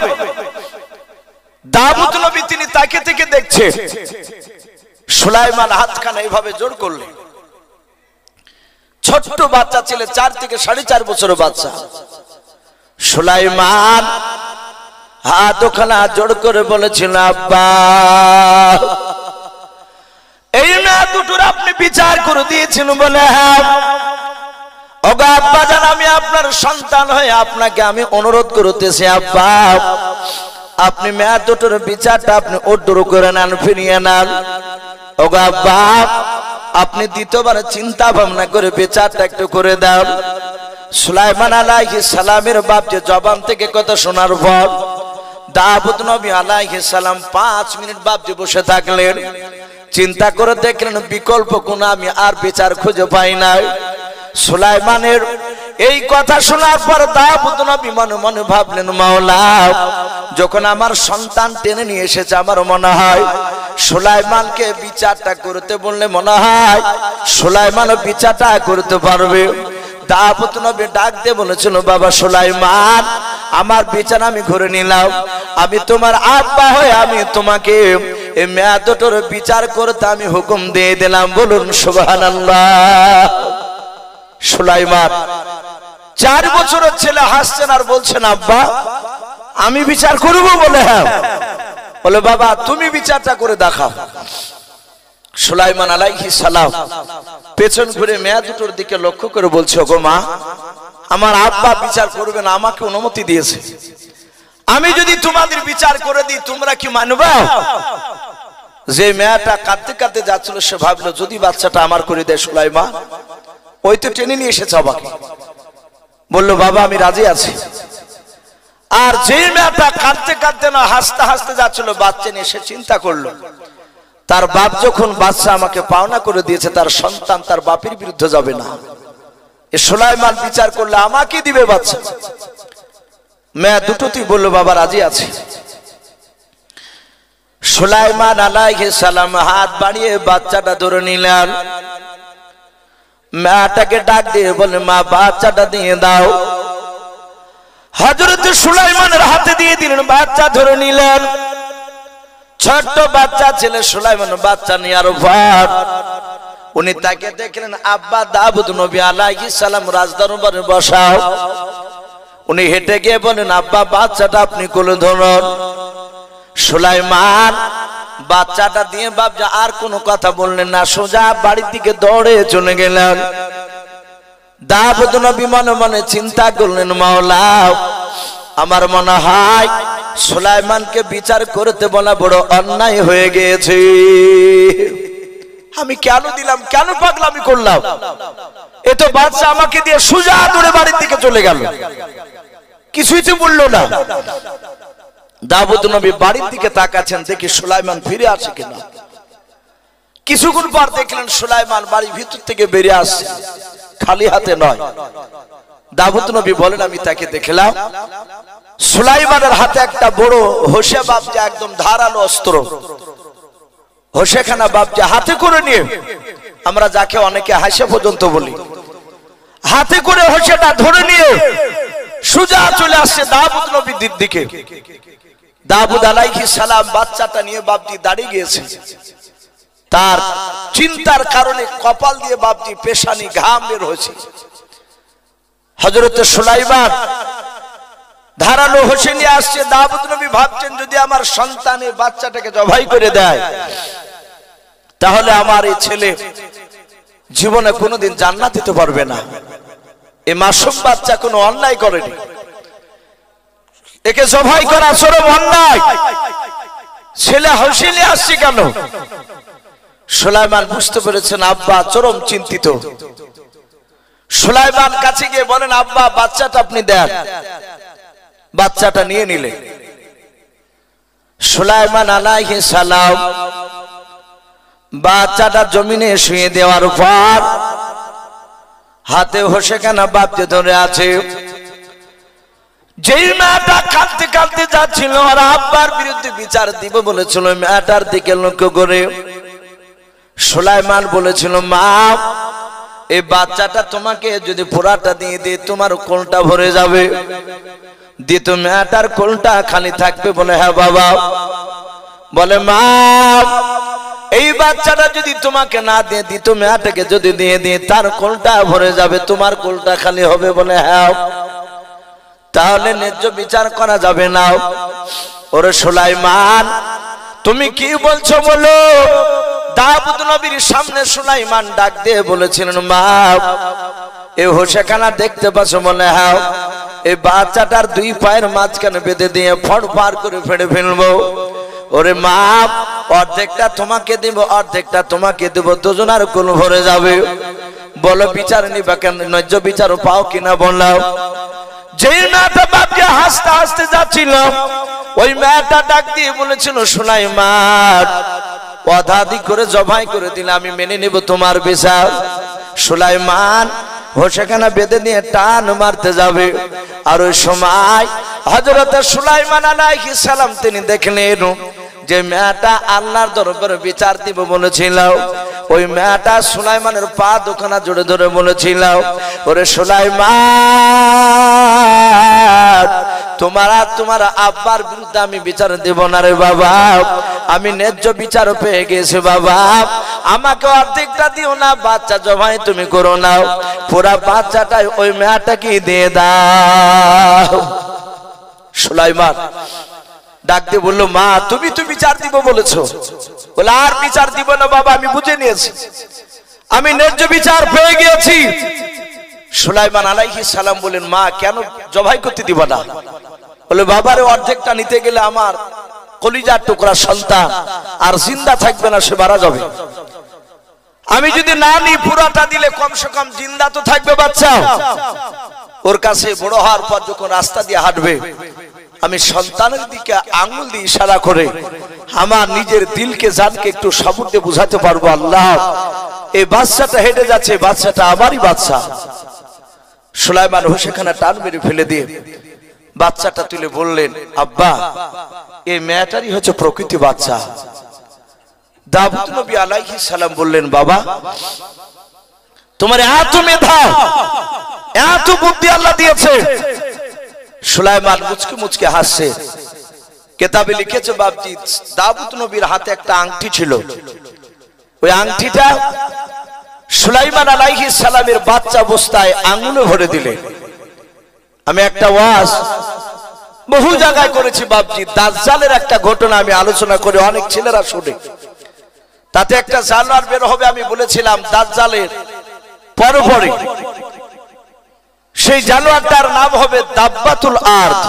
দাউদ নবী তিনি তাকে থেকে দেখছে, সুলাইমান হাতখানা এইভাবে জোর করলেন। ছোট্ট বাচ্চা ছেলে, 4 থেকে 4.5 বছরের বাচ্চা। সুলাইমান হাতখানা জোর করে বলেছিল, আব্বা এই না দুটোর আপনি বিচার করে দিয়েছেন বলে, হ্যাঁ ওগো আব্বা জান আমি আপনার সন্তান হয়ে আপনাকে আমি অনুরোধ করতেছি, আব্বা আপনি মেয়ে দুটোর বিচারটা আপনি ওড্ডুর করে নেন, ফিরিয়ে নেন। ওগো আব্বা আপনি দ্বিতীয়বার চিন্তা ভাবনা করে বিচারটা একটু করে দেন। সুলাইমান আলাইহিস সালামের বাপ যে জবান থেকে কথা শোনার পর দাউদ নবী আলাইহিস সালাম 5 মিনিট বাপ যে বসে থাকলেন, চিন্তা করে দেখলেন বিকল্প কোন আমি আর বিচার খুঁজে পাই নাই। সুলাইমানের এই কথা শোনার পর দাউদ নবী মনে মনে ভাবলেন, মাওলা যখন আমার সন্তান টেনে নিয়ে এসেছে, আমার মনে হয় সুলাইমানকে বিচারটা করতে বললে মনে হয় সুলাইমান বিচারটা করতে পারবে। দাউদ নবী ডাক দিয়ে বলেছিল, বাবা সুলাইমান আমার বিচার আমি ঘুরে নিলাম, আমি তোমার আব্বা হয়ে আমি তোমাকে এই মেয়া দুটোর বিচার করতে আমি হুকুম দিয়ে দিলাম। বলুন সুবহানাল্লাহ। সুলাইমান 4 বছরের ছেলে হাসছেন আর বলছেন আব্বা আমি বিচার করব। বলে হ্যাঁ। বলে বাবা তুমি বিচারটা করে দেখাও। সুলাইমান আলাইহিস সালাম পেছন ঘুরে মেয়া দুটোর দিকে লক্ষ্য করে বলছে ওগো মা আমার আব্বা বিচার করবেন আমাকে অনুমতি দিয়েছে, আমি যদি তোমাদের বিচার করে দিই তোমরা কি মানবা? যে মেয়াটা কাঁদতে কাঁদতে যাচ্ছিল সে ভাবলো যদি বাচ্চাটা আমার করে দেয় সুলাইমান, ওই তো টেনে নিয়ে এসেছে আমাকে। বললো বাবা আমি রাজি আছি। আর যে মেয়াটা কাঁদতে কাঁদতে না হাসতে হাসতে যাচ্ছিল বাচ্চা নিয়ে সে চিন্তা করলো তার বাপ যখন বাচ্চা আমাকে পাওনা করে দিয়েছে তার সন্তান তার বাপের বিরুদ্ধে যাবে না, এ সুলাইমান বিচার করলে আমাকে দিবে বাচ্চা। মেয়া দুটোতেই বললো বাবা রাজি আছে। সুলাইমান আলাইহিস সালাম হাত বাড়িয়ে বাচ্চাটা ধরে নিলেন। মেয়াটাকে ডাক দিয়ে বলে মা বাচ্চাটা দিয়ে দাও। হযরত সুলাইমানের হাতে দিয়ে দিলেন, বাচ্চা ধরে নিলেন। ছোট্ট বাচ্চা ছেলে সুলাইমান বাচ্চা নেওয়ার পর উনি তাকে দেখলেন আব্বা দাউদ নবী আলাইহিস সালাম রাজদরবারে বসাও। উনি হেঁটে গিয়ে বলেন আব্বা বাচ্চাটা আপনি কোলে ধরুন। সুলাইমান বাচ্চাটা দিয়ে বাপজা আর কোনো কথা বললেন না, সোজা বাড়ির দিকে দৌড়ে চলে গেলেন। দাউদ নবী মনে মনে চিন্তা করলেন মাওলা আমার মনে হয় সুলাইমানকে বিচার করতে বলা বড় অন্যায় হয়ে গিয়েছে, আমি কেন দিলাম, কেন পাগলামি করলাম। এ তো বাচ্চা আমাকে দিয়ে সোজা দৌড়ে বাড়ির দিকে চলে গেল, কিছুই তো বললো না। দাউদ নবী বাড়ির দিকে তাকাচ্ছেন, দেখি সুলাইমান ফিরে আসে কিনা। কিছুক্ষণ পর দেখলেন সুলাইমান বাড়ির ভিতর থেকে বেরিয়ে আসছে, খালি হাতে নয়। দাউদ নবী বলেন আমি তাকে দেখলাম সুলাইমানের হাতে একটা বড় হোসে বাপজা একদম ধারালো অস্ত্র, হোসেখানা বাপজা হাতে করে নিয়ে, আমরা যাকে অনেকে হাসে পর্যন্ত বলি, হাতে করে হোসেটা ধরে নিয়ে সোজা চলে আসছে দাউদ নবীর দিকে। দাউদ আলাইহিস সালাম বাচ্চাটা নিয়ে বাপজি দাঁড়িয়ে গিয়েছে। তার চিন্তার কারণে কপাল দিয়ে বাপজি পেশানি ঘাম বের হয়েছে। হযরত সুলাইমান ধারালো হোসে নিয়ে আসছে। দাউদ নবী ভাবছেন যদি আমার সন্তান এই বাচ্চাটাকে জবাই করে দেয় তাহলে আমার এই ছেলে জীবনে কোনোদিন জান্নাত দিতে পারবে না। এই মাসুম বাচ্চা কোনো অন্যায় করেনি, একে জবাই করা চরম অন্যায়, ছেলে হোসে নিয়ে আসছে কেন? সুলাইমান বুঝতে পেরেছেন আব্বা চরম চিন্তিত। সুলাইমান কাছে গিয়ে বলেন আব্বা বাচ্চাটা আপনি দেন। বাচ্চাটা নিয়ে নিলে সুলাইমান আলাইহিস সালাম বাচ্চাটা জমিনে শুয়ে দেওয়ার পর হাতে হোসেখানা বাপকে ধরে আছে। যেই মেয়েটা কাঁদতে কাঁদতে যাচ্ছিল আর আব্বার বিরুদ্ধে বিচার দিব বলেছিল, মেয়েটার দিকে লক্ষ্য করে সুলাইমান বলেছিল মা এই বাচ্চাটা তোমাকে যদি পোড়াটা দিয়ে দিই তোমার কোলটা ভরে যাবে, দিয়ে তো মেয়েটার কোলটা খালি থাকবে। বলে হ্যাঁ বাবা। বলে মা এই বাচ্চাটা যদি তোমাকে না দিয়ে দিত মেয়েটাকে যদি দিয়ে দিই তার কোলটা ভরে যাবে, তোমার কোলটা খালি হবে। বলে হ্যাঁ। তাহলে ন্যায্য বিচার করা যাবে না। ওরে সুলাইমান তুমি কি বলছো বলো। দাউদ নবীর সামনে সুলাইমান ডাক দিয়ে বলেছিলেন মা এই হোসেখানা দেখতে পাচ্ছ? বলে হ্যাঁ। এই বাচ্চাটার 2 পায়ের মাঝখানে বেঁধে দিয়ে ফড় ফাড় করে ফেড়ে ফেলবো। ওরে মা অর্ধেকটা তোমাকে দিব অর্ধেকটা তোমাকে দেব, দুজনার কোল ভরে যাবে। বলো বিচার নিবা কেন, ন্যায্য বিচার পাও কিনা বললাম। যেই মেয়েটা বাপকে হাসতে হাসতে যাচ্ছিল ওই মেয়েটা ডাক দিয়ে বলেছিল সুলাইমান অধাদি করে জবাই করে দিলে আমি মেনে নেব তোমার বিচার। সুলাইমান হোসেখানা বেঁধে নিয়ে টান মারতে যাবে। আর ওই সময় হযরত সুলাইমান আলাইহিস সালাম তিনি দেখলেন যে মেয়েটা আল্লাহর দরবারে বিচার দিব বলেছিল, ওই মেয়েটা সুলাইমানের পা দুখানা জোরে ধরে বলেছিল ওরে সুলাইমান তোমার আর তোমার আব্বার বিরুদ্ধে আমি বিচার দেব না রে বাবা, আমি ন্যায্য বিচার পেয়ে গেছি বাবা, আমাকে অর্ধেকটা দিও না, বাচ্চা জমাই তুমি করো না, পুরা বাচ্চাটাই ওই মেয়েটাকে দিয়ে দাও। সুলাইমান ডাক দিয়ে বললো, মা তুমি তো বিচার দিব বলেছো। বলে আর বিচার দিব না বাবা, আমি বুঝে নিয়েছি, আমি ন্যায্য বিচার পেয়ে গিয়েছি। সুলাইমান আলাইহিস সালাম বলেন, মা কেন জবাই করতে দিব না? বলে বাবারে অর্ধেকটা নিতে গেলে আমার কলিজার টুকরা সন্তান আর জিন্দা থাকবে না, সে মারা যাবে। আমি যদি না নিই পুরাটা দিলে কমসে কম জিন্দা তো থাকবে বাচ্চা। ওর কাছে বড় হওয়ার পর যখন রাস্তা দিয়ে হাঁটবে, আমি সন্তানের দিকে আঙ্গুল দিয়ে ইশারা করে আমার নিজের দিলকে জানকে একটু সাবুর দিয়ে বুঝাতে পারবো, আল্লাহ এই বাচ্চাটা হেঁটে যাচ্ছে, বাচ্চাটা আমারই বাচ্চা। সুলাইমান সেখানে টান মেরে ফেলে দিয়ে বাচ্চাটা তুলে বললেন, আব্বা এই মেয়েটারই হচ্ছে প্রকৃতি বাচ্চা। দাউদ নবী আলাইহিস সালাম বললেন, বাবা তোমার এত মেধা, এত বুদ্ধি আল্লাহ দিয়েছে। সুলাইমান মুচকি মুচকি হাসছে। কিতাবে লিখেছে বাপজি, দাউদ নবীর হাতে একটা আংটি ছিল, ওই আংটিটা সুলাইমান আলাইহিস সালামের বাচ্চা অবস্থায় আঙ্গুলে ভরে দিলেন। আমি একটা ওয়াজ বহু জায়গায় করেছি বাপজি, দাজ্জালের একটা ঘটনা আমি আলোচনা করে অনেক ছেলেরা শুনে, তাতে একটা জানোয়ার বের হবে আমি বলেছিলাম দাজ্জালের পরপরে, সেই জানোয়ারটার নাম হবে দাব্বাতুল আরদ।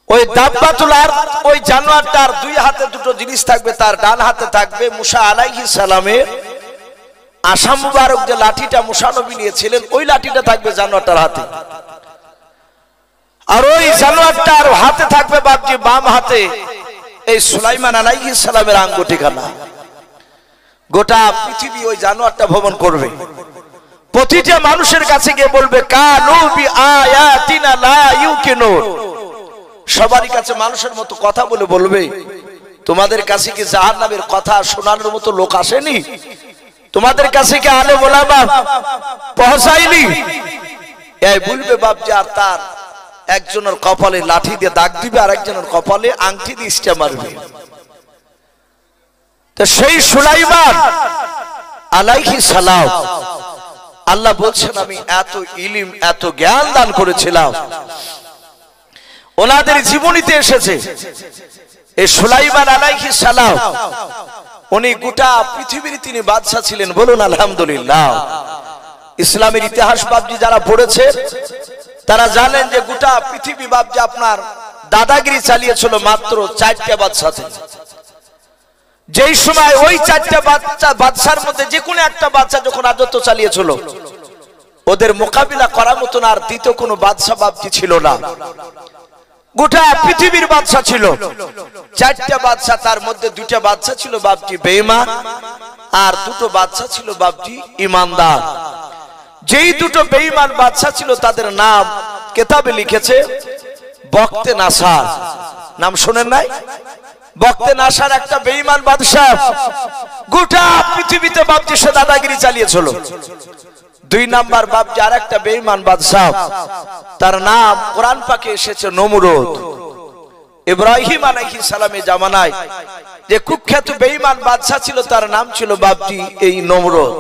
ওই দাব্বাতুল আরদ, ওই জানোয়ারটার দুই হাতে দুটো জিনিস থাকবে, তার ডান হাতে থাকবে মুসা আলাইহিস সালামের আশা মুবারক যে লাঠিটা মুসা নবী নিয়েছিলেন, ওই লাঠিটা থাকবে জানোয়ারটার হাতে। আর ওই জানোয়ারটার হাতে থাকবে বাপজি বাম হাতে এই সুলাইমান আলাইহিস সালামের আঙ্গুঠিখানা। গোটা পৃথিবী ওই জানোয়ারটা ভ্রমণ করবে, প্রতিটা মানুষের কাছে গিয়ে বলবে কালু বি আয়াতিনা লা ইউকিনুন। সবারই কাছে মানুষের মতো কথা বলে বলবে, তোমাদের কাছে কি জাহান্নামের কথা শোনানোর মতো লোক আসেনি? তোমাদের কাছে কি আলেম ওলামা পৌঁছায়নি? এই বলবে বাপজি, আর তার একজনের কপালে লাঠি দিয়ে দাগ দিবে, আর একজনের কপালে আংটি দিয়ে ইস্টা মারবে। তো সেই সুলাইমান আলাইহিস সালাম, আল্লাহ বলছেন আমি এত ইলম এত জ্ঞান দান করেছিলাম, ওনাদের জীবনীতে এসেছে এই সুলাইমান আলাইহিস সালাম উনি গোটা পৃথিবীর তিনি বাদশা ছিলেন। বলুন আলহামদুলিল্লাহ। ইসলামের ইতিহাস বাপজি যারা পড়েছে তারা জানেন যে গোটা পৃথিবী বাপজি আপনার দাদাগিরি চালিয়েছিল মাত্র 4টা বাদশাতে। যেই সময় ওই 4টা বাদশার মধ্যে যে কোনো একটা বাদশা যখন রাজত্ব চালিয়েছিল, ওদের মোকাবিলা করার মতন আর দ্বিতীয় কোনো বাদশা বাপজি ছিল না। গোটা পৃথিবীর বাদশা ছিল 4টা বাদশা, তার মধ্যে 2টা বাদশা ছিল বাপজি বেঈমান, আর 2টো বাদশা ছিল বাপজি ইমানদার। যেই 2টো বেঈমান বাদশা ছিল তাদের নাম কিতাবে লিখেছে বখতে নাসার। নাম শুনেন নাই? বখতে নাসার একটা বেঈমান বাদশা গোটা পৃথিবীতে বাপজি সে দাদাগিরি চালিয়েছিল। 2 নাম্বার বাপজি আর একটা বেঈমান বাদশা, তার নাম কোরআন পাকে এসেছে নমরুদ। ইব্রাহিম আলাইহিস সালামের জামানায় যে কুখ্যাত বেঈমান বাদশা ছিল তার নাম ছিল বাপজি এই নমরুদ।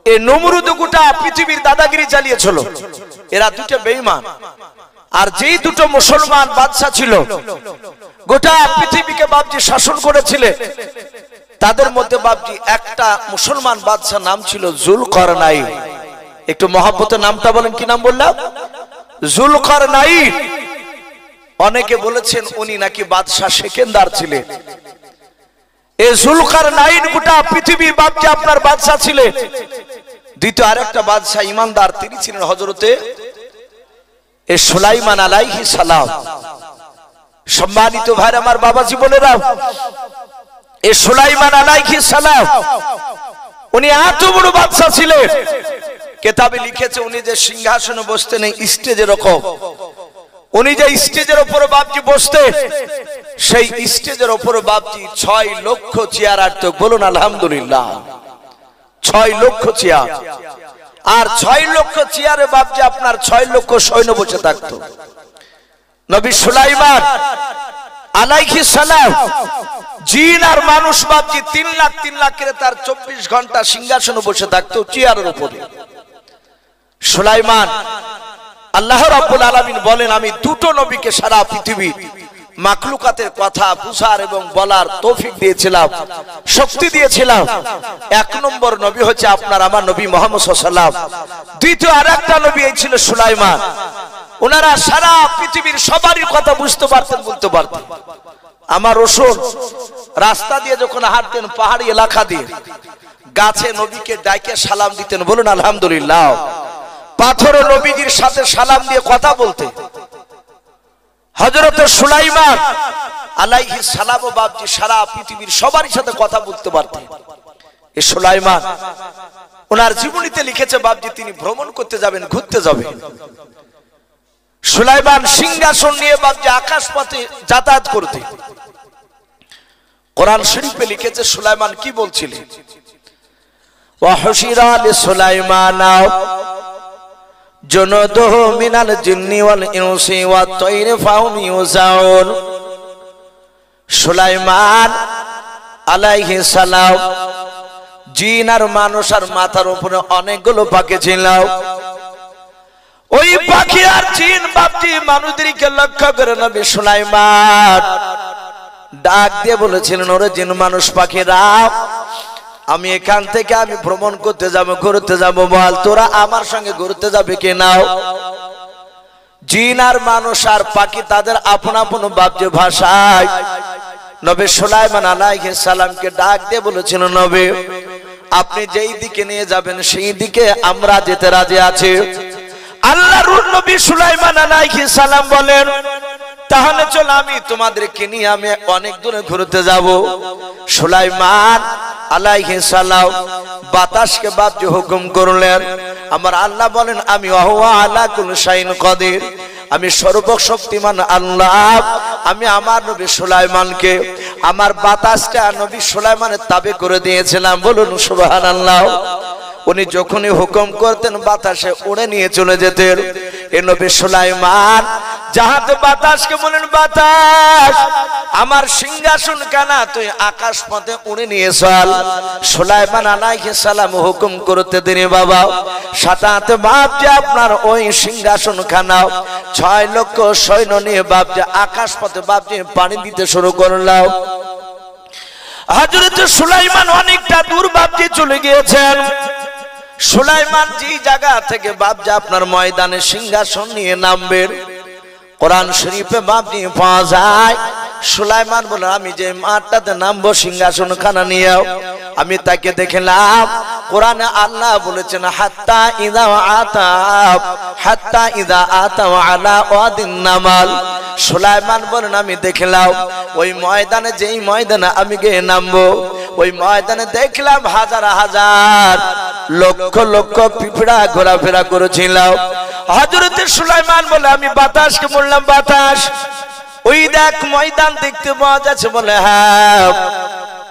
এই নমরুদ গোটা পৃথিবীর দাদাগিরি চালিয়েছিল। এরা 2টা বেঈমান। আর যেই 2টো মুসলমান বাদশা ছিল গোটা পৃথিবীকে বাপজি শাসন করেছিলেন, তাদের মধ্যে বাপজি একটা মুসলমান বাদশা নাম ছিল জুলকারনাইন। একটু মহব্বতের নামটা বলেন, কি নাম বললাম? জুলকারনাইন। অনেকে বলেছেন উনি নাকি বাদশা সেকেন্দার ছিলেন। এই জুলকারনাইন গোটা পৃথিবী বাপজি আপনার বাদশা ছিলেন। দ্বিতীয় আরেকটা বাদশা ইমানদার, তিনি ছিলেন হযরতে সুলাইমান আলাইহিস সালাম। সম্মানিত ভাই আমার বাবাজি বোনেরা, এই সুলাইমান আলাইহিস সালাম উনি এত বড় বাদশা ছিলেন, কিতাবে লিখেছে উনি যে সিংহাসনে বসতেন এই স্টেজের রকম, উনি যে স্টেজের উপরে বাপজি বসতেন সেই স্টেজের উপরে বাপজি 6 লক্ষ চেয়ার আটত। বলুন আলহামদুলিল্লাহ। 6 লক্ষ চেয়ার। আর 6 লক্ষ চেয়ারে বাপজি আপনার 6 লক্ষ সৈন্য বসে থাকতো। নবী সুলাইমান আলাইহিস সালাম জিন আর মানুষ বাপজি 3 লাখ করে তার 24 ঘন্টা সিংহাসনে বসে থাকতো চেয়ারের উপরে। সুলাইমান আল্লাহ রাব্বুল আলামিন বলেন আমি দুটো নবীকে সারা পৃথিবী মাখলুকাতের কথা বুঝার এবং বলার তৌফিক দিয়েছিলাম, শক্তি দিয়েছিলাম। 1 নম্বর নবী হচ্ছে আপনার আমার নবী মুহাম্মদ সাল্লাল্লাহু আলাইহি ওয়াসাল্লাম। দ্বিতীয় আরেকটা নবী এই ছিল সুলাইমান। ওনারা সারা পৃথিবীর সবারই কথা বুঝতে পারতেন, বলতে পারতেন। আমার রাসূল রাস্তা দিয়ে যখন হাঁটতেন পাহাড়ি এলাকা দিয়ে, গাছে নবীকে ডাইকে সালাম দিতেন, বলুন আলহামদুলিল্লাহ। পাথর নবীজির সাথে সালাম দিয়ে কথা বলতে। হযরত সুলাইমান আলাইহিস সালাম বাপজি সারা পৃথিবীর সবারই সাথে কথা বলতে পারতেন। এই সুলাইমান ওনার জীবনীতে লিখেছে বাপজি তিনি ভ্রমণ করতে যাবেন, ঘুরতে যাবেন। সুলাইমান সিংহাসন নিয়ে বাপজি আকাশপথে যাতায়াত করতে। কোরআন শরীফে লিখেছে সুলাইমান কি বলছিলেন, ওয়া হুশিরা লিসুলাইমানা জুনুদুহু মিনাল জিন্নি ওয়াল ইনসি ওয়াত তায়রি ফাহুম ইউজাউন। সুলাইমান আলাইহিস সালাম জিন আর মানুষ আর মাথার উপরে অনেকগুলো পাখি ছিল। ওই পাখি আর জিন বাপজি মানুষদেরকে লক্ষ্য করে নবী সুলাইমান ডাক দিয়ে বলেছিলেন, ওরে জিন মানুষ পাখিরা, আমি এখান থেকে আমি ভ্রমণ করতে যাব, ঘুরতে যাব, বল তোরা আমার সঙ্গে ঘুরতে যাবে কি নাও? জিন আর মানুষ আর পাখি তাদের আপন আপন বাপজি ভাষায় নবী সুলাইমান আলাইহিস সালামকে ডাক দিয়ে বলেছিল, নবী আপনি যেই দিকে নিয়ে যাবেন সেই দিকে আমরা যেতে রাজি আছি। আল্লাহর নবী সুলাইমান আলাইহিস সালাম বলেন, তাহলে চল আমি তোমাদেরকে নিয়ে আমি অনেক দূরে ঘুরতে যাব। সুলাইমান আলাইহিস সালাম বাতাসকে বাপজি হুকুম করলেন। আমার আল্লাহ বলেন, আমি ওয়া আলা কুল্লি শাইইন কাদির, আমি সর্বশক্তিমান আল্লাহ। আমি আমার নবী সুলাইমানকে আমার বাতাসটা নবী সুলাইমানের তাবে করে দিয়েছিলাম, বলুন সুবহানাল্লাহ। উনি যখনই হুকুম করতেন বাতাসে উড়ে নিয়ে চলে যেতেন। এ নবী সুলাইমান যাহাতে বাতাসকে বলেন, বাতাস আমার সিংহাসন কানা তুই আকাশ পথে উড়ে নিয়ে চল। সুলাইমান আলাইহিস সালাম হুকুম করতে দিনে বাবা সাথে হাতে বাপজি আপনার ওই সিংহাসন খানা 6 লক্ষ সৈন্য নিয়ে বাপজি আকাশ পথে বাপজি পানি দিতে শুরু করলাম। হযরত সুলাইমান অনেকটা দূর বাপজি চলে গিয়েছেন। সুলাইমান যে জায়গা থেকে বাপজি আপনার ময়দানে সিংহাসন নিয়ে নামবেন, কোরআন শরীফে বাপজি পাওয়া যায় সুলাইমান বলে আমি যে মাঠটাতে নামবো সিংহাসন খানা নিয়ে, আমি তাকে দেখলাম কোরআনে আল্লাহ বলেছেন হাত্তা ইদা আতা আলা ওয়াদিন নামাল। সুলাইমান বলেন আমি দেখলাম ওই ময়দানে, যেই ময়দানে আমি গিয়ে নামবো ওই ময়দানে দেখলাম হাজার হাজার লক্ষ লক্ষ পিঁপড়া ঘোরাফেরা করেছিল। হযরত সুলাইমান বলে আমি বাতাসকে বললাম, বাতাস ওই দেখ ময়দান দেখতে পাওয়া যাচ্ছে, বলে হ্যাঁ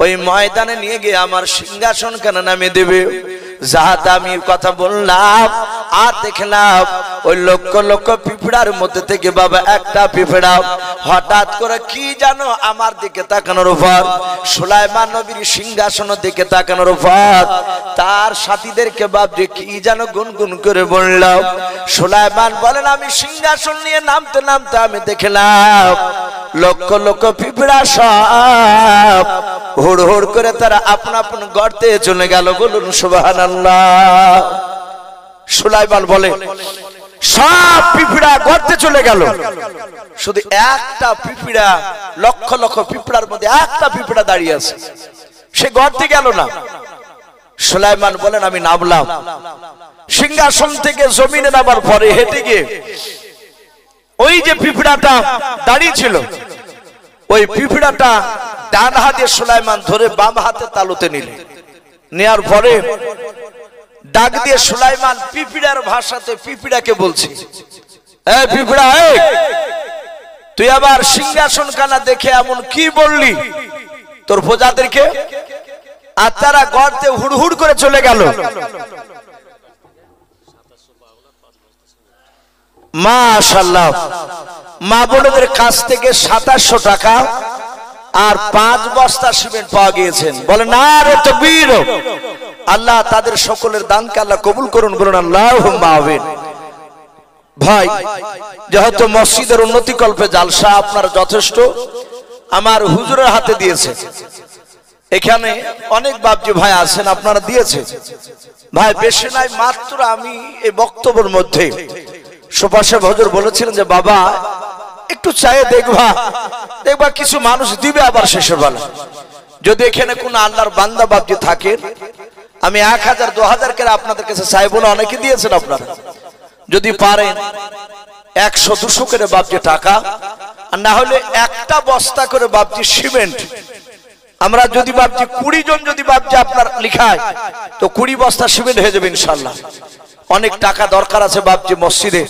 ওই ময়দানে নিয়ে গিয়ে আমার সিংহাসন কেন নামিয়ে দেবে। যাহাতে আমি কথা বললাম আর দেখলাম ওই লক্ষ লক্ষ পিঁপড়ার মধ্যে থেকে বাবা একটা পিঁপড়া হঠাৎ করে কি জানো আমার দিকে তাকানোর পর, সুলাইমান নবীর সিংহাসনের দিকে তাকানোর পর তার সাথীদেরকে বাপজি কি জানো গুনগুন করে বললাম। সুলাইমান বলেন আমি সিংহাসন নিয়ে নামতে নামতে আমি দেখলাম লক্ষ লক্ষ পিঁপড়া সব হুড় হুড় করে তারা আপন আপন গর্তে চলে গেল, বলুন সুবহানাল্লাহ। সুলাইমান বলে সব পিঁপড়া গর্তে চলে গেল, শুধু একটা পিঁপড়া লক্ষ লক্ষ পিঁপড়ার মধ্যে একটা পিঁপড়া দাঁড়িয়ে আছে, সে গর্তে গেল না। সুলাইমান বলেন আমি নামলাম সিংহাসন থেকে জমিনে নামার পরে হেঁটে গিয়ে ওই যে পিঁপড়াটা দাঁড়িয়ে ছিল ওই পিঁপড়াটা ডান হাতে সুলাইমান ধরে বাম হাতে তালুতে নিলেন। নেয়ার পরে ডাক দিয়ে সুলাইমান পিঁপড়ার ভাষাতে পিঁপড়াকে বলছে, এ পিঁপড়া তুই আবার সিংহাসন খানা দেখে এমন কি বললি তোর প্রজাদেরকে? আর তারা গর্তে হুড় হুড় করে চলে গেল। মাশাআল্লাহ, মা বোনদের কাছ থেকে 2700 টাকা আর 5 বস্তা সিমেন্ট পাওয়া গিয়েছেন। বলেন নারে তাকবীর। আল্লাহ তাদের সকলের দানকে আল্লাহ কবুল করুন, বলুন আল্লাহুম্মা আমিন। ভাই, যেহেতু মসজিদের উন্নতি কল্পে জালসা আপনারা যথেষ্ট আমার হুজুরের হাতে দিয়েছে, এখানে অনেক বাপজি ভাই আছেন, আপনারা দিয়েছে ভাই বেশি নাই, মাত্র আমি এই বক্তব্যের মধ্যে সুপাশে হুজুর বলেছিলেন যে বাবা একটু চাইয়ে দেখবা কিছু মানুষ দিবে আবার শেষের বেলা। যদি এখানে কোন আল্লাহর বান্দা বাপজি থাকেন, আমি 1000 2000 করে আপনাদের কাছে চাইবো না, অনেকে দিয়েছেন আপনারা, যদি পারেন 100 200 করে বাপজি টাকা, আর না হলে একটা বস্তা করে বাপজি সিমেন্ট, আমরা যদি বাপজি 20 জন যদি বাপজি আপনার লিখায় তো 20 বস্তা সিমেন্ট হয়ে যাবে ইনশাআল্লাহ। অনেক টাকা দরকার আছে বাপজি মসজিদে,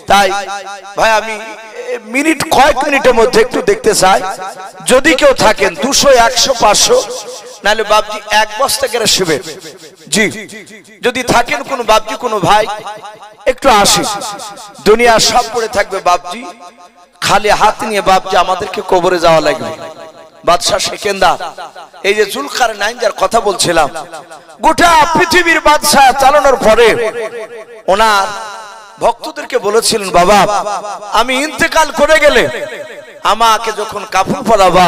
তাই ভাই আমি মিনিট কয়েক মিনিটের মধ্যে একটু দেখতে চাই, যদি কেউ থাকেন 200 100 500, নাহলে বাপজি 1 বস্তা করে সিমেন্ট। জি, যদি থাকেন কোন বাপজি কোন ভাই একটু আসি, দুনিয়া সব পড়ে থাকবে বাপজি, খালি হাত নিয়ে বাপজি আমাদেরকে কবরে যাওয়া লাগবে। বাদশাহ সেকেন্দার, এই যে জুলকারনাইন যার কথা বলছিলাম, গোটা পৃথিবীর বাদশাহ চালানোর পরে ওনার ভক্তদেরকে বলেছিলেন বাবা আমি ইন্তেকাল করে গেলে আমাকে যখন কাফন পরাবা,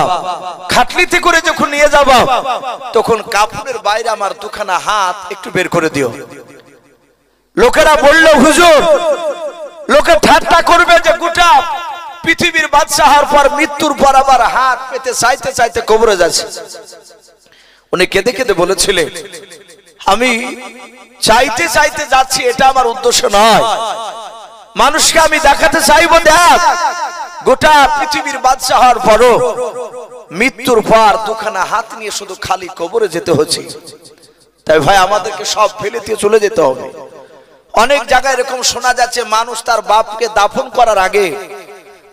খাটলিতে করে যখন নিয়ে যাবা, তখন কাফনের বাইরে আমার দুখানা হাত একটু বের করে দিও। লোকেরা বলল হুজুর, লোকে ঠাট্টা করবে যে গোটা পৃথিবীর বাদশাহর পর মৃত্যুর পর আবার হাত পেতে চাইতে চাইতে কবরে যাচ্ছে। উনি কেঁদে কেঁদে বলেছিলেন আমি চাইতে চাইতে যাচ্ছি, এটা আমার উদ্দেশ্য নয়, মানুষকে আমি দেখাতে চাইবো দেখ গোটা পৃথিবীর বাদশাহর পরও মৃত্যুর পর দুখানা হাত নিয়ে শুধু খালি কবরে যেতে হচ্ছে। তাই ভাই আমাদেরকে সব ফেলে দিয়ে চলে যেতে হবে। অনেক জায়গায় এরকম শোনা যাচ্ছে মানুষ তার বাপকে দাফন করার আগে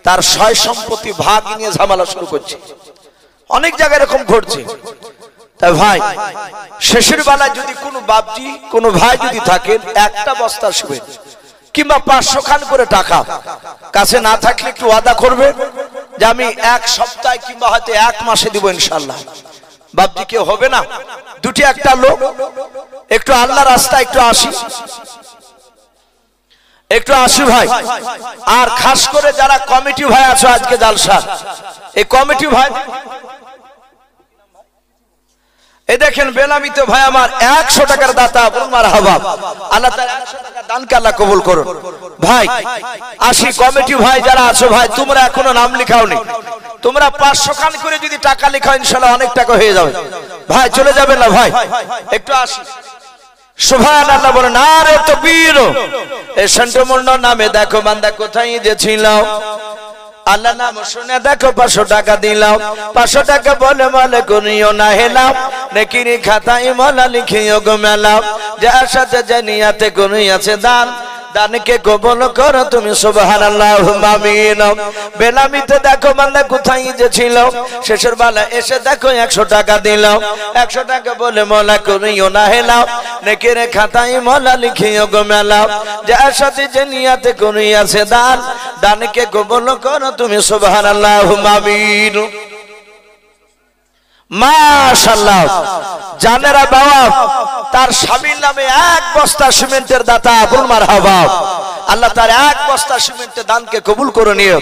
তার সয় সম্পত্তি ভাগ নিয়ে ঝামেলা শুরু করছে, অনেক জায়গায় এরকম ঘটছে। তাই ভাই শেষের বেলায় যদি কোনো বাপজি কোনো ভাই যদি থাকেন, একটা বস্তা সিমেন্ট কিংবা 500 খান করে টাকা কাছে না থাকলে একটু ওয়াদা করবে যে আমি 1 সপ্তাহে কিংবা হয়তো 1 মাসে দিব ইনশাআল্লাহ। বাপজি কেউ হবে না, দুটি একটা লোক একটু আল্লাহ রাস্তায় একটু আসি, একটু আসি ভাই। আর খাস করে যারা কমিটি ভাই আছো আজকে জালসা, এই কমিটি ভাই এই দেখেন বেনামিতে ভাই আমার 100 টাকার দাতা, বলুন মারহাবা। আল্লাহ তাআলা 100 টাকা দানকে আল্লাহ কবুল করুন। ভাই আসি কমিটি ভাই যারা আছো ভাই, তোমরা এখনো নাম লিখাওনি, তোমরা 500 খান করে যদি টাকা লিখাও ইনশাআল্লাহ অনেক টাকা হয়ে যাবে। ভাই চলে যাবে না ভাই, একটু আসি। সুবহানাল্লাহ, বলেন নারে তাকবীর। এই সন্টমন্ড নামে দেখো বান্দা কোথায় যে ছিল, আল্লাহ নাম শুনে দেখো 500 টাকা দিলাম, 500 টাকা বলে মলে করিও না হেলাম, নেকির খাতায় মলা লিখিও গো মেলাম, যার সাথে জানিয়াতে করিয়াছে দান, দানকে কবুল করো তুমি সুবহানাল্লাহ আমিন। বেনামিতে দেখো বান্দা কোথায় যে ছিল, শেষের বেলা এসে দেখো 100 টাকা দিলাম, 100 টাকা বলে মলা করিও না হেলাম, নেকির খাতায় মলা লিখিও গো মেলাম, যার সাথে জানিয়াতে করিয়াছে দান, দানকে কবুল করো তুমি সুবহানাল্লাহ আমিন। মাশাআল্লাহ, জানেরা বাবা তার স্বামীর নামে 1 বস্তা সিমেন্টের দাতা, বলুন মারহাবা। আল্লাহ তার 1 বস্তা সিমেন্টের দানকে কবুল করে নিও,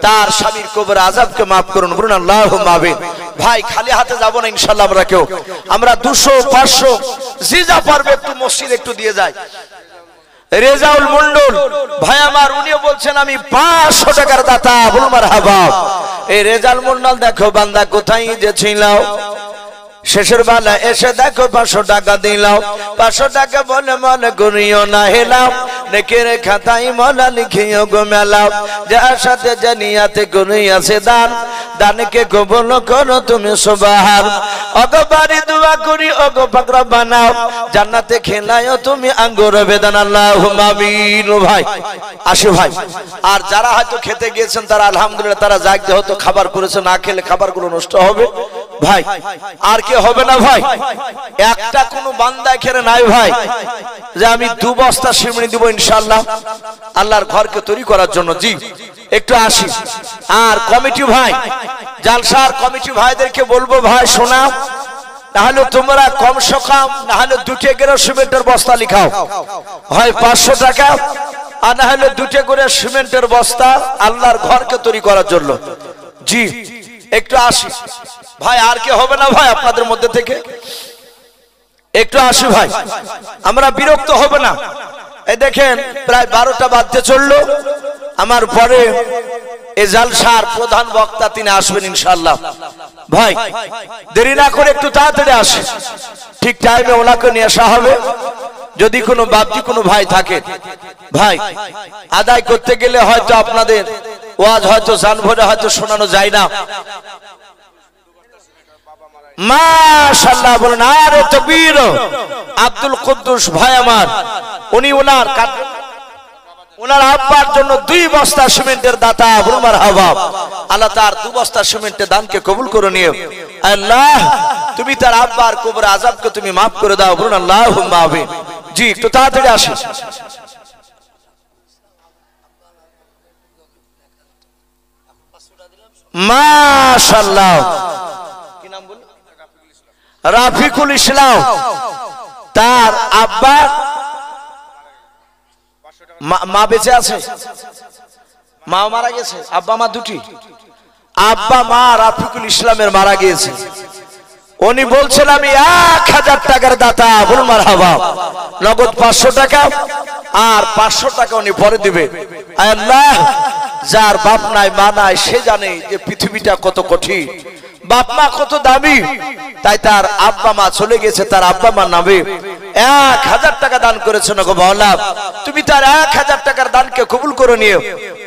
তার স্বামীর কবর আযাবকে maaf করুন, বলুন আল্লাহুম্মা আমিন। ভাই খালি হাতে যাব না ইনশাআল্লাহ, আমরা কেউ আমরা 200 500 যে যা পারবে একটু মসজিদ একটু দিয়ে যায়। রেজাউল মন্ডল ভাই আমার, উনিও বলছেন আমি 500 টাকার দাতা, বলুন মারহাবা। এই রেজাউল মন্ডল দেখো বান্দা কোথায় যে ছিল, শেষের বেলা এসে দেখো 500 টাকা দিলাম, 500 টাকা বলে মনে করিও না হেলাম, নেকের খাতায় মলা লিখিও গো মেলাম, যার সাথে জানিয়াতে করিয়াছে দান, দানকে কবুল করো তুমি সুবহান। ওগো বাড়ি দোয়া করি ওগো পাকড়া বানাও, জান্নাতে খেলায়ও তুমি আঙ্গুর বেদান, আল্লাহুম্মা আমিন। ভাই আসি ভাই, আর যারা হয়তো খেতে গিয়েছেন তারা আলহামদুলিল্লাহ তারা জাগতে হতো খাবার করেছে, না খেলে খাবারগুলো নষ্ট হবে, ভাই আর কি হবে না ভাই? একটা কোনো বান্দা এখানে নাই ভাই যে আমি 2 বস্তা সিমেন্ট দিব ইনশাআল্লাহ আল্লাহর ঘরকে তৈরি করার জন্য। জি একটু আসি। আর কমিটি ভাই, জালসার কমিটি ভাইদেরকে বলবো ভাই শোনা, তাহলে তোমরা কমসে কম না হলে 2 করে সিমেন্টের বস্তা লিখাও, হয় 500 টাকা আর না হলে 2 করে সিমেন্টের বস্তা আল্লাহর ঘরকে তৈরি করার জন্য। জি একটু আসি ভাই। আর কি হবে না ভাই আপনাদের মধ্যে থেকে? একটু আসি ভাই, আমরা বিরক্ত হব না। এই দেখেন প্রায় 12টা বাজতে চললো। আমার পরে এই জালসার প্রধান বক্তা তিনি আসবেন ইনশাআল্লাহ। ভাই দেরি না করে একটু তাড়াতাড়ি আসে, ঠিক টাইমে ওনাকে নিয়ে আসা হবে। যদি কোনো বাপজি কোনো ভাই থাকে ভাই, আদায় করতে গেলে হয়তো আপনাদের ওয়াজ হয়তো জান ভরে হয়তো শোনানো যায় না। মাশাআল্লাহ বলেন আরে তাকবীর। আব্দুল কুদ্দুস ভাই আমার, উনি ওনার আব্বার জন্য 2 বস্তা সিমেন্টের দাতা। বলুন মারহাবা। আল্লাহ তার 2 বস্তা সিমেন্টের দানকে কবুল করে নিও। আল্লাহ তুমি তার আব্বার কবর আযাবকে তুমি maaf করে দাও। বলুন আল্লাহুম্মা আমিন। জি একটু তাড়াতাড়ি আসুন। মাশাআল্লাহ কি নাম বলুন? রাফিকুল ইসলাম। তার আব্বা মা বেঁচে আছে, মা মারা গেছে, আব্বা মা দুটি। আব্বা মা রাফিকুল ইসলামের মারা গিয়েছে। উনি বলছেন আমি 1000 টাকার দাতা। বলুন মারহাবা। নগদ 500 টাকা আর 500 টাকা উনি পরে দিবে। আল্লাহ যার বাপ নাই মা নাই সে জানে যে পৃথিবীটা কত কঠিন, বাপ মা কত দামি। তাই তার আব্বা মা চলে গেছে, তার আব্বা মা নামে 1000 টাকা দান করেছেন গো মাওলা। তুমি তার 1000 টাকার দানকে কবুল করে নিও,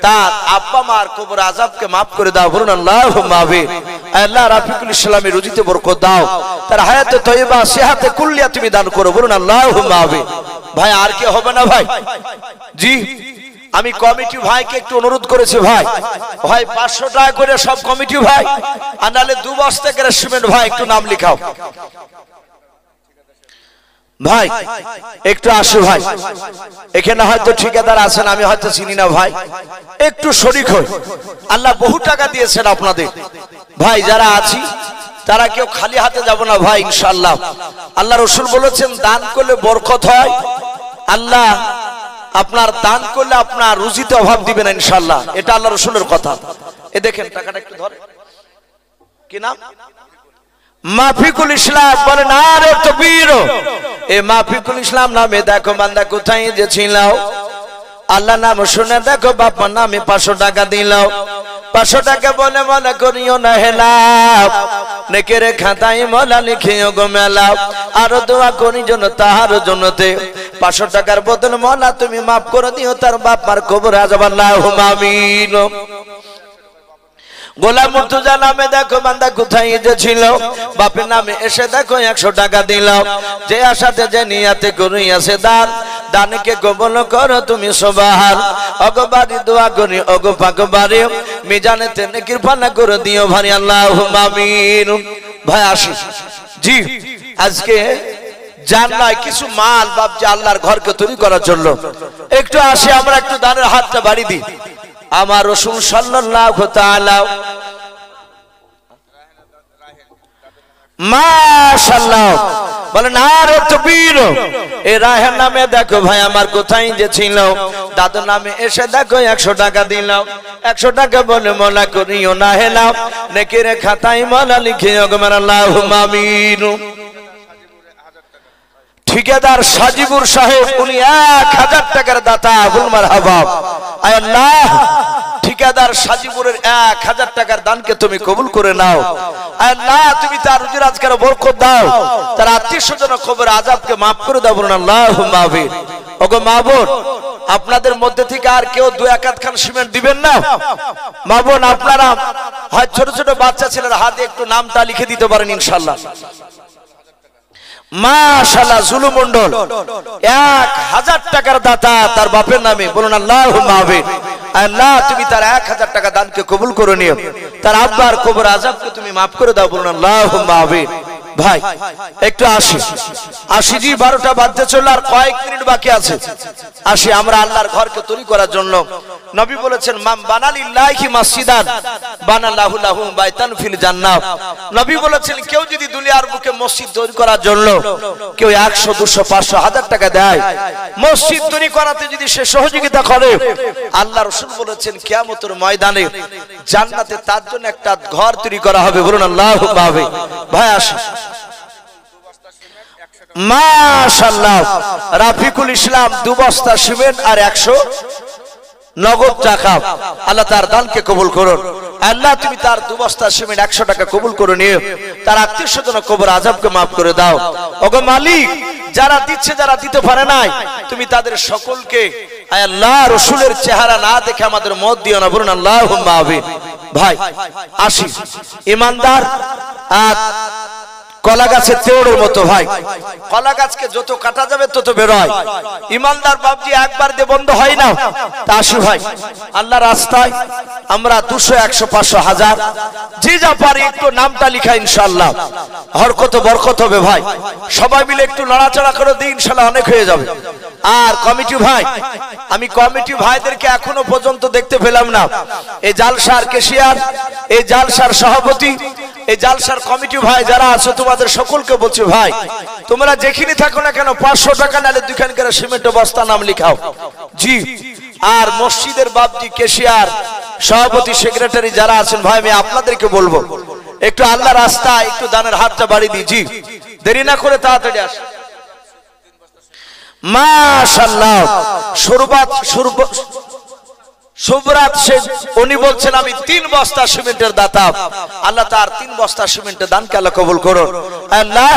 তার আব্বা মার কবর আযাবকে maaf করে দাও। বলুন আল্লাহুম্মা আমিন। আল্লাহ রাফিকুল ইসলামের রুজিতে বরকত দাও, তার হায়াতে তয়্যিবা সিহাতে কুল্লিয়া তুমি দান করো। বলুন আল্লাহুম্মা আমিন। ভাই আর কি হবে না ভাই? জি আমি কমিটি ভাইকে একটু অনুরোধ করেছি ভাই, ভাই 500 টাকা করে সব কমিটি ভাই, আর নালে 2 বস্তা করে সিমেন্ট ভাই একটু নাম লিখাও ভাই। একটু আসো ভাই। এখানে হয়তো ঠিকাদার আছেন, আমি হয়তো চিনি না ভাই, একটু শরীক হই। আল্লাহ বহু টাকা দিয়েছেন আপনাদের ভাই, যারা আছি তারা কেউ খালি হাতে যাব না ভাই ইনশাআল্লাহ। আল্লাহ রাসূল বলেছেন দান করলে বরকত হয়। আল্লাহ আপনার দান করলে আপনার রুজিতে অভাব দিবেন ইনশাআল্লাহ, এটা আল্লাহ রাসূলের কথা। এ দেখেন টাকাটা একটু ধরে, কি নাম? মাফিকুল ইসলাম। বলেন আরে তাকবীর। এ মাফিকুল ইসলাম নামে দেখো বান্দা কোথায় যে ছিল, আল্লাহ নাম শুনে দেখো বাবা নামে 500 টাকা দিল। 500 টাকা বলে মনে করিও না হেলাপ, নেকের খাতায় মোলা লিখিও গো মেলা। আর দোয়া করি জন্য তাহার জন্যতে 500 টাকার বদল মোলা তুমি maaf করে দিও তার বাবার কবর আযাব। আল্লাহুম্মা আমিন। গোলাম মুর্তজা নামে দেখো বান্দা কোথায় যে ছিল, বাপের নামে এসে দেখো 100 টাকা দিল। যে আশাতে যে নিয়াতে করিয়াছে দান, দানকে কবুল করো তুমি সুবহান। অগবারি দোয়া করি অগো পাকবারি, মিজানেতে নেকির পানা করে দিও ভারি। আল্লাহুম্মা আমিন। ভাই আসি। জি আজকে জান্নায় কিছু মাল বাপজি আল্লাহর ঘরকে তৈরি করার জন্য একটু আসি, আমরা একটু দানের হাতটা বাড়ি দিই। আমার রাসূল সাল্লাল্লাহু তাআলা মাশাআল্লাহ বলেন আরে তাকবীর। এই রাহের নামে দেখো ভাই আমার কোথায় যে ছিল, দাদুর নামে এসে দেখো 100 টাকা দিলাম। 100 টাকা বলে মোলা করিও না হেলাম, নেকির খাতায় মোলা লিখিও গো আমার। আল্লাহুম্মা আমিন। ঠিকাদার সাজিবুর সাহেব উনি 1000 টাকার দাতা। বলুন মারহাবা। আয় আল্লাহ ঠিকাদার সাজিবুরের 1000 টাকার দানকে তুমি কবুল করে নাও। আয় আল্লাহ তুমি তার রুজি রোজগারে বরকত দাও, তার আত্মীয়স্বজন কবর আযাবকে maaf করে দাও। বলুন আল্লাহুম্মা আমিন। ওগো মাবুদ আপনাদের মধ্যে থেকে আর কেউ 2-1 খান সিমেন্ট দিবেন না? মাবুদ আপনারা হয় ছোট ছোট বাচ্চা ছেলের হাতে একটু নামটা লিখে দিতে পারেন ইনশাআল্লাহ। মাশাআল্লাহ জুলু মন্ডল 1000 টাকার দাতা তার বাপের নামে। বলুন আল্লাহুম্মা আমিন। আল্লাহ তুমি তার 1000 টাকা দানকে কবুল করে নিও, তার আব্বার কবর আযাবকে তুমি maaf করে দাও, বলুন আল্লাহুম্মা আমিন। ভাই একটু আসি জি, 12টা বাজতে চলল, আর কয়েক মিনিট বাকি আছে। আসি আমরা আল্লাহর ঘরকে তৈরি করার জন্য। নবী বলেছেন মান বানালিল্লাহি মাসজিদান বানাল্লাহু লাহু বাইতান ফিল জান্নাহ। নবী বলেছেন কেউ যদি দুনিয়ার বুকে মসজিদ তৈরি করার জন্য কেউ 100 200 500 1000 টাকা দেয়, মসজিদ তৈরি করাতে যদি সে সহযোগিতা করে, আল্লাহ রাসূল বলেছেন কিয়ামতের ময়দানে জান্নাতে তার জন্য একটা ঘর তৈরি করা হবে, বলুন আল্লাহুম্মা আমিন। ভাই আসি মাশাআল্লাহ, রাফিকুল ইসলাম 2 বস্তা সিমেন্ট আর 100 নগদ টাকা, আল্লাহ তার দানকে কবুল করুন। আল্লাহ তুমি তার 2 বস্তা সিমেন্ট 100 টাকা কবুল করে নিও, তার আত্মীয় স্বজন কবর আযাবকে maaf করে দাও। ওগো মালিক, যারা দিচ্ছে যারা দিতে পারে নাই, তুমি তাদের সকলকে আল্লাহ রাসূলের চেহারা না দেখে আমাদের মত দিও না, বলুন আল্লাহুম্মা আমিন। ভাই আসি, ইমানদার আর কলা গাছের তেওড়ের মতো। ভাই কলা গাছকে যত কাটা যাবে তত বের হয়, ইমানদার বাবজি একবার দিয়ে বন্ধ হয় না। তা আসি ভাই আল্লাহ রাস্তায় আমরা 200 100 500 1000 যে যা পারি একটু নামটা লিখা, ইনশাআল্লাহ হরকত বরকত হবে। ভাই সবাই মিলে একটু নড়াচড়া করে দিই, ইনশাআল্লাহ অনেক হয়ে যাবে। আর কমিটি ভাই, আমি কমিটি ভাইদেরকে এখনো পর্যন্ত দেখতে পেলাম না। এই জালসার কেশিয়ার, এই জালসার সভাপতি, এই জালসার কমিটি ভাই যারা আছো, তোমাদের সকলকে বলছি ভাই তোমরা যেখানে থাকো না কেন 500 টাকা নালে 2 খান করে সিমেন্ট বস্তা নাম লিখাও জি। আর মসজিদের বাবজি, কেশিয়ার, সভাপতি, সেক্রেটারি যারা আছেন ভাই, আমি আপনাদেরকে বলবো একটু আল্লাহ রাস্তায় একটু দানের হাতটা বাড়িয়ে দিই জি, দেরি না করে তাড়াতাড়ি আসুন। মাশাআল্লাহ, সুবরাত শেখ উনি বলছেন আমি 3 বস্তা সিমেন্টের দাতা, আল্লাহ তার 3 বস্তা সিমেন্টের দানকে আল্লাহ কবুল করুন। আল্লাহ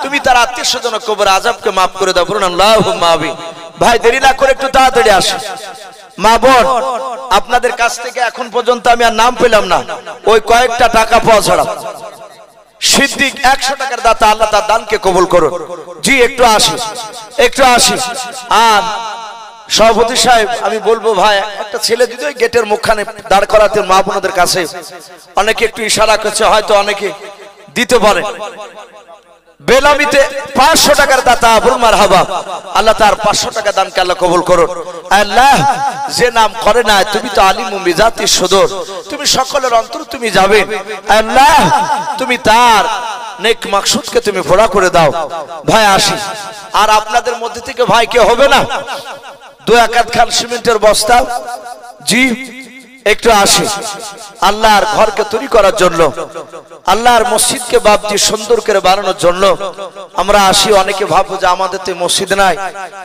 তুমি তার আত্মীয় স্বজন কবর আযাবকে maaf করে দাও, বলুন আল্লাহুম্মা আমিন। ভাই দেরি না করে একটু তাড়াতাড়ি আসুন। মা বোন আপনাদের কাছ থেকে এখন পর্যন্ত আমি আর নাম পেলাম না, ওই কয়েকটা টাকা পাওয়া ছাড়া। সিদ্দিক 100 টাকার দাতা, আল্লাহ তার দানকে কবুল করুন জি। একটু আসি। আর সভাপতি সাহেব আমি বলবো ভাই একটা ছেলে যদি ওই গেটের মুখখানে দাঁড় করাতে, মা বোনদের কাছে অনেকে একটু ইশারা করছে, হয়তো অনেকে দিতে পারে। বেলামিতে 500 টাকার দাতা, বলুন মারহাবা, আল্লাহ তার 500 টাকা দানকে আল্লাহ কবুল করুন। আল্লাহ যে নাম করে না, তুমি তো আলিমুম বিজাতিস সুদূর, তুমি সকলের অন্তর তুমি যাবে। আল্লাহ তুমি তার নেক মাকসুদকে তুমি পুরা করে দাও। ভাই আসি, আর আপনাদের মধ্যে থেকে ভাই কে হবে না 2-1 খান সিমেন্টের বস্তা জি, একটু আসি আল্লাহর ঘরকে তৈরি করার জন্য, আল্লাহর মসজিদকে বাবজি সুন্দর করে বানানোর জন্য আমরা আসি। অনেকে ভাববো যে আমাদের তো মসজিদ নাই,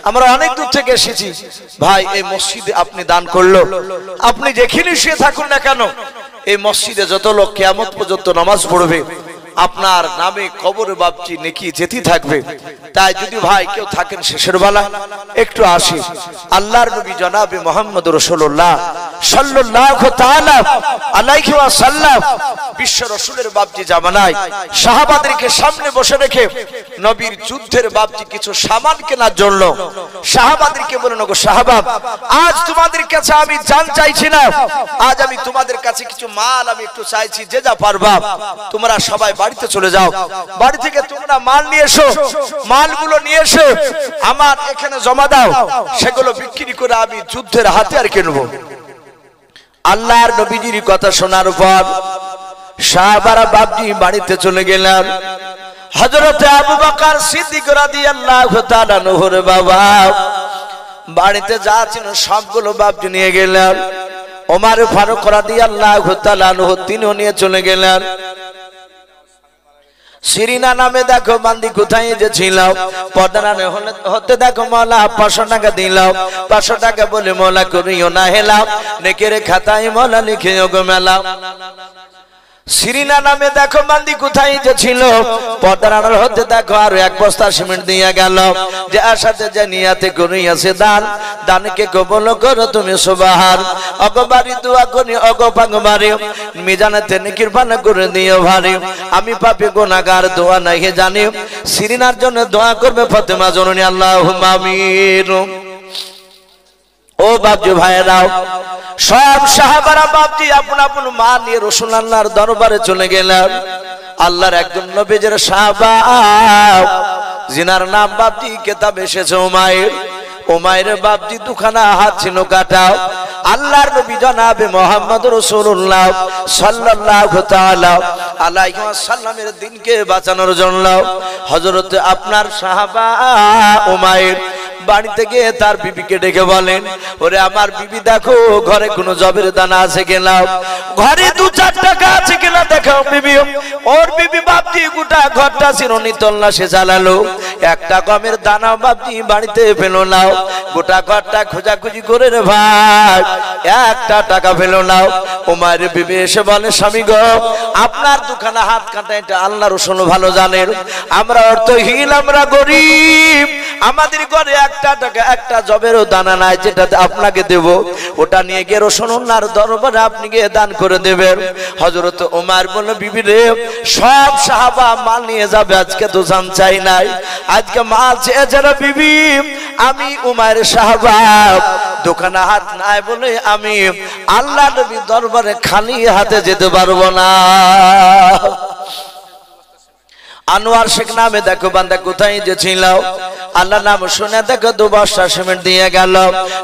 আমরা অনেক দূর থেকে এসেছি। ভাই এই মসজিদে আপনি দান করলো, আপনি যেখানে শুয়ে থাকুন না কেন, এই মসজিদে যত লোক কিয়ামত পর্যন্ত নামাজ পড়বে, আপনার নামে কবরে বাবজি নেকি যেতে থাকবে। তাই যদি ভাই কেউ থাকেন শেষের বেলা একটু আসি, আল্লাহর নবী জনাবে মুহাম্মদ রাসূলুল্লাহ সাল্লাল্লাহু তাআলা আলাইহি ওয়াসাল্লাম বিশ্ব রাসূলের বাবজি জামানায় সাহাবাদেরকে সামনে বসে রেখে নবীর যুদ্ধের বাবজি কিছু সামান কেনার জন্য সাহাবাদেরকে বলেন, ওগো সাহাবা, আজ তোমাদের কাছে আমি জান চাইছি না, আজ আমি তোমাদের কাছে কিছু মাল আমি একটু চাইছি, যে যা পারবা তোমরা সবাই বাড়িতে চলে যাও, বাড়ি থেকে তোমরা মাল নিয়ে এসো, মালগুলো নিয়ে এসে আমার এখানে জমা দাও, সেগুলো বিক্রি করে আমি যুদ্ধের হাতিয়ার কিনবো। আল্লাহর নবীজির কথা শোনার পর সাহাবারা বাবজি বাড়িতে চলে গেলেন। হযরতে আবু বকর সিদ্দিক রাদিয়াল্লাহু তাআলা আনহুর বাবা বাড়িতে যা ছিল সবগুলো বাবজি নিয়ে গেলেন। ওমর ফারুক রাদিয়াল্লাহু তাআলা আনহু তিনিও নিয়ে চলে গেলেন। সিরিনা নামে দেখো বান্দি কোথায় যে ছিল, পর্দানে হতে দেখো মওলা 500 টাকা দিলাম, 500 টাকা বলে মওলা করিও না হেলাম, নেকের খাতায় মওলা লিখে গো মেলা। সিরিনা নামে দেখো বান্দি কোথায় যে ছিল, পর্দার হতে দেখো আর 1 বস্তা সিমেন্ট দিয়ে গেল, যে আশাতে যে নিয়াতে করিয়াছে দান, দানকে কবুল করো তুমি সুবহান। অগবারি দোয়া করি অগ পাগবারি, মিজানেতে নেকির পানা করে দিও ভারী, আমি পাপী গুনাহগার দোয়া নাই জানি, সিরিনার জন্য দোয়া করবে ফাতেমা জননী, আল্লাহুম্মা আমিন। ও বাপজি ভাইরাও, সব সাহাবারা বাপজি আপন আপন মা নিয়ে রাসূলুল্লাহর দরবারে চলে গেলেন। আল্লাহর একজন নবীর সাহাবা জিনার নাম বাপজি কিতাব এসেছে উমাইর। উমাইরের বাপজি দুখানা হাত ছিল কাটা। আল্লাহর নবী জনাবে মুহাম্মদ রাসূলুল্লাহ সাল্লাল্লাহু তাআলা আলাইহি ওয়াসাল্লামের দ্বীনকে বাঁচানোর জন্য হযরত আপনার সাহাবা উমাইর বাড়িতে গিয়ে তার বিবিকে ডেকে বলেন, ওরে আমার বিবি দেখো ঘরে কোনো জবের দানা আছে কিনা, ঘরে 2-4 টাকা আছে কিনা দেখো বিবি। ওর বিবি বাপজি গোটা ঘরটা চিরুনি তল্লাশি চালালো, একটা গমের দানা বাপজি বাড়িতে পেল না। গোটা ঘরটা খোঁজাখুঁজি করে রে ভাই একটা টাকা পেল না। উমাইর বিবি এসে বলে, স্বামী গো আপনার দুখানা হাত কাটা এটা আল্লাহ রাসূল ভালো জানেন, আমরা অর্থহীন, আমরা গরিব, আমাদের ঘরে একটা টাকা একটা জবেরও দানা নাই যেটাতে আপনাকে দেব, ওটা নিয়ে গিয়ে রাসূলুল্লাহর দরবারে আপনি গিয়ে দান করে দেবেন। হযরত ওমর বলল, বিবি রে সব সাহাবা মাল নিয়ে যাবে, আজকে তো জান চাই নাই, আজকে মাল চেয়ে যারা বিবি, আমি উমাইর সাহাবা দোকানে হাত নাই বলে আমি আল্লাহ নবীর দরবারে খালি হাতে যেতে পারবো না। আনোয়ার শেখ নামে দেখো বান্দা কোথায় যে ছিল, আল্লাহ নাম শুনে দেখো 2 বস্তা সিমেন্ট দিয়ে গেল,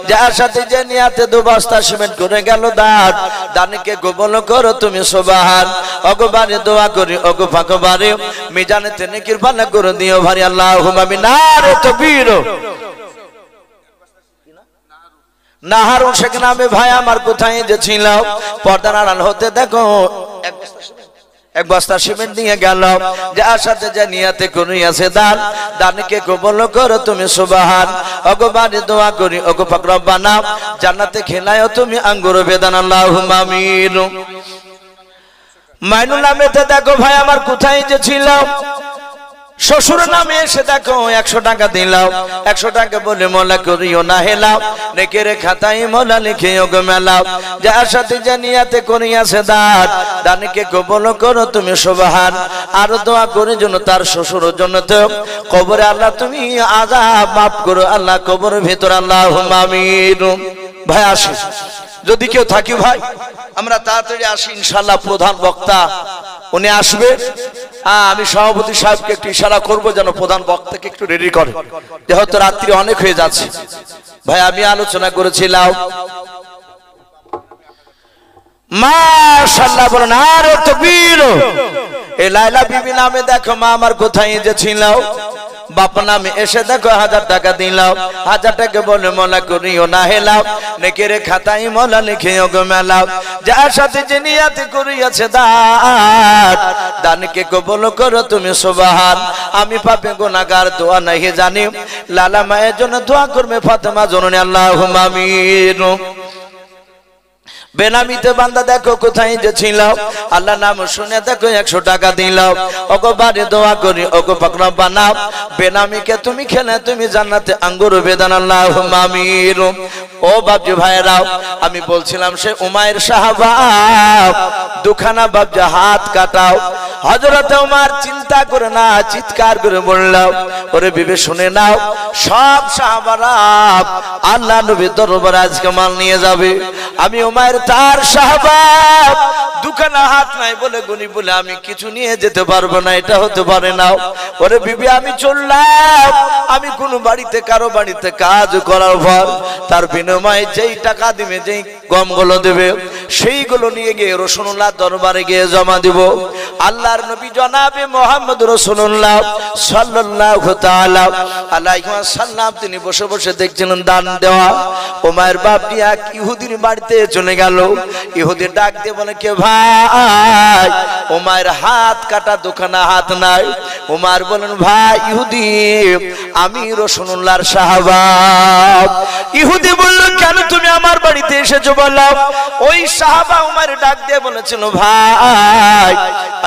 যার সাথে যে নিয়াতে 2 বস্তা সিমেন্ট করে গেল। দানকে কবুল করো তুমি সুবহান, অগবারে দোয়া করি অগ ফাকবারে মিজানেতে নেকির পানা করে দিও ভারি আল্লাহুম্মা আমিন। নারে তাকবীর। নাহারুন শেখ নামে ভাই আমার কোথায় যে ছিল, পর্দার আড়াল হতে দেখো 1 বস্তা সিমেন্ট নিয়ে গেল, যার সাথে যে নিয়াতে করিয়াছে দানকে কবুল করো তুমি সুবহান, অগবারে দোয়া করি অগ পাক রব্বানা জান্নাতে খেলায়ও তুমি আঙ্গুর বেদান আল্লাহুম্মা আমিন। মাইনুল নামেতে দেখো ভাই আমার কোথায় যে ছিল, শ্বশুর নামে এসে দেখো 100 টাকা দিলাম, 100 টাকা বলে মোলা করিও না হেলাও, নেকের খাতায় মোলা লিখে ওগো মেলাও, যার সাথে যে নিয়াতে করিয়াছে দানকে কবুল করো তুমি সুবহান। আর দোয়া করে জন্য তার শ্বশুরের জন্য তো কবরে আল্লাহ তুমি আযাব মাফ করো আল্লাহ, কবরের ভিতর আল্লাহুম্মা আমিন। ভাই আসি যদি কেউ থাকি ভাই আমরা তাড়াতাড়ি আসি ইনশাআল্লাহ। প্রধান বক্তা উনি আসবে, আমি সভাপতি সাহেবকে একটু ইশারা করবো যেন প্রধান বক্তাকে একটু রেডি করে, যেহেতু রাত্রি অনেক হয়ে যাচ্ছে। ভাই আমি আলোচনা করেছিলাম মাশাআল্লাহ বলেন আরে তাকবীর। এই লাইলা বিবি নামে দেখো মা আমার কোথায় যে ছিল, বাপ নামে এসে দেখো 1000 টাকা দিলাম, 1000 টাকা বলে মোলা করিও না হেলাও, নেকের খাতায় মোলা লিখে ওগো মেলাও, যার সাথে যে নিয়াতে করিয়াছে দানকে কবুল করো তুমি সুবহান। আমি পাপী গুনাহগার দোয়া নাই জানি, লালা মায়ের জন্য দোয়া করবে ফাতেমা জননী আল্লাহুম্মা আমিন। বেনামিতে বান্দা দেখো কোথায় যে ছিল, আল্লাহ নাম শুনে দেখো 100 টাকা দিলাম, ওগো বারে দোয়া করি ওগো পাক রব্বানা বেনামিকে তুমি খেলে তুমি জান্নাতে আঙ্গুর বেদান আল্লাহুম্মা আমিন। ও বাপজি ভাইরাও আমি বলছিলাম সে উমাইর সাহাবা দুখানা বাপজি হাত কাটাও। হযরত ওমর চিন্তা করে না চিৎকার করে বলল, ওরে বিবে শুনে নাও, সব সাহাবারা আল্লাহ নবীর দরবারে আজকে মাল নিয়ে যাবে, আমি উমাইর তার সাহাবা দুখানা হাত নাই বলে গুনি বলে আমি কিছু নিয়ে যেতে পারবো না, এটা হতে পারে না। ওরে বিবি আমি চললাম, আমি কোন বাড়িতে কারো বাড়িতে কাজ করার পর তার বিনিময়ে যেই টাকা দিবে যেই গমগুলো দেবে সেইগুলো নিয়ে গিয়ে রাসূলুল্লাহ দরবারে গিয়ে জমা দিব। আল্লাহর নবী জনাবে মুহাম্মদ রাসূলুল্লাহ সাল্লাল্লাহু তাআলা আলাইহি ওয়াসাল্লাম তিনি বসে বসে দেখছিলেন দান দেওয়া। ওমর বাপটি এক ইহুদির বাড়িতে চলে গেল, ইহুদি ডাক দিয়ে বলে, কে ভাই? ওমর হাত কাটা দুখানা হাত নাই। ওমর বলেন, ভাই ইহুদি আমি রাসূলুল্লাহর সাহাবা। ইহুদি বলল, কেন তুমি আমার বাড়িতে এসেছো বলো? ওই সাহাবা ওমর ডাক দিয়ে বলেছিল, ভাই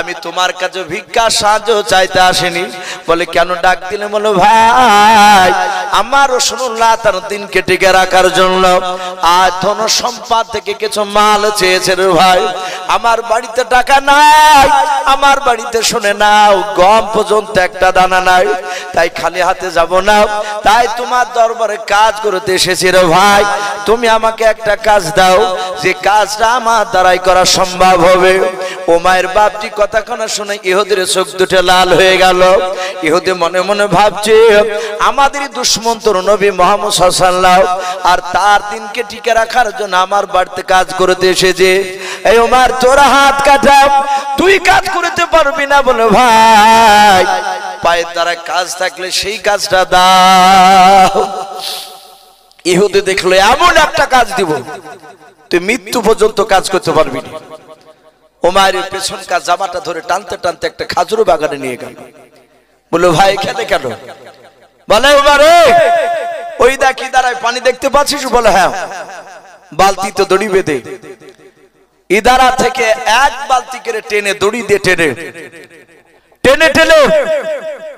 আমি তোমার কাছে ভিক্ষা সাহায্য চাইতে আসেনি। বলে কেন ডাক দিলে? বলো ভাই আমার রাসূলুল্লাহ তার দিনকে টিকে রাখার জন্য আর ধন সম্পদ থেকে কিছু মাল চেয়েছে রে ভাই। আমার বাড়িতে টাকা নাই, আমার বাড়িতে শুনে নাও গম পর্যন্ত একটা দানা নাই, তাই খালি হাতে যাব না, তাই তোমার দরবারে কাজ করতে এসেছি রে ভাই। তুমি আমাকে একটা কাজ দাও, যে কাজটা আমার দ্বারাই করা সম্ভব হবে। উমাইর বাপটি কথাখানা শুনে ইহুদির চোখ দুটো লাল হয়ে গেল। ইহুদি মনে মনে ভাবছে আমাদেরই দুশমন তোর নবী মুহাম্মদ সাল্লাল্লাহু আলাইহি ওয়াসাল্লাম, আর তার দিনকে টিকে রাখার জন্য আমার বাড়িতে কাজ করতে এসেছে। এই উমার তোরা হাত কাটা, তুই কাজ করতে পারবি না বলে ভাই পায়ের দ্বারা কাজ থাকলে সেই কাজটা দাও। ইহুদি দেখলো এমন একটা কাজ দিব তুই মৃত্যু পর্যন্ত কাজ করতে পারবি না। ওমারের পেছনকার জামাটা ধরে টানতে টানতে একটা খাজুর বাগানে নিয়ে গেল। বললো ভাই এখানে কেন? বলে ওমারে ওই দেখি দাঁড়ায় পানি দেখতে পাচ্ছিস? বলে হ্যাঁ। বালতি তো দড়ি বেঁধে ইদারা থেকে এক বালতি করে টেনে, দড়ি দিয়ে টেনে টেনে টেনে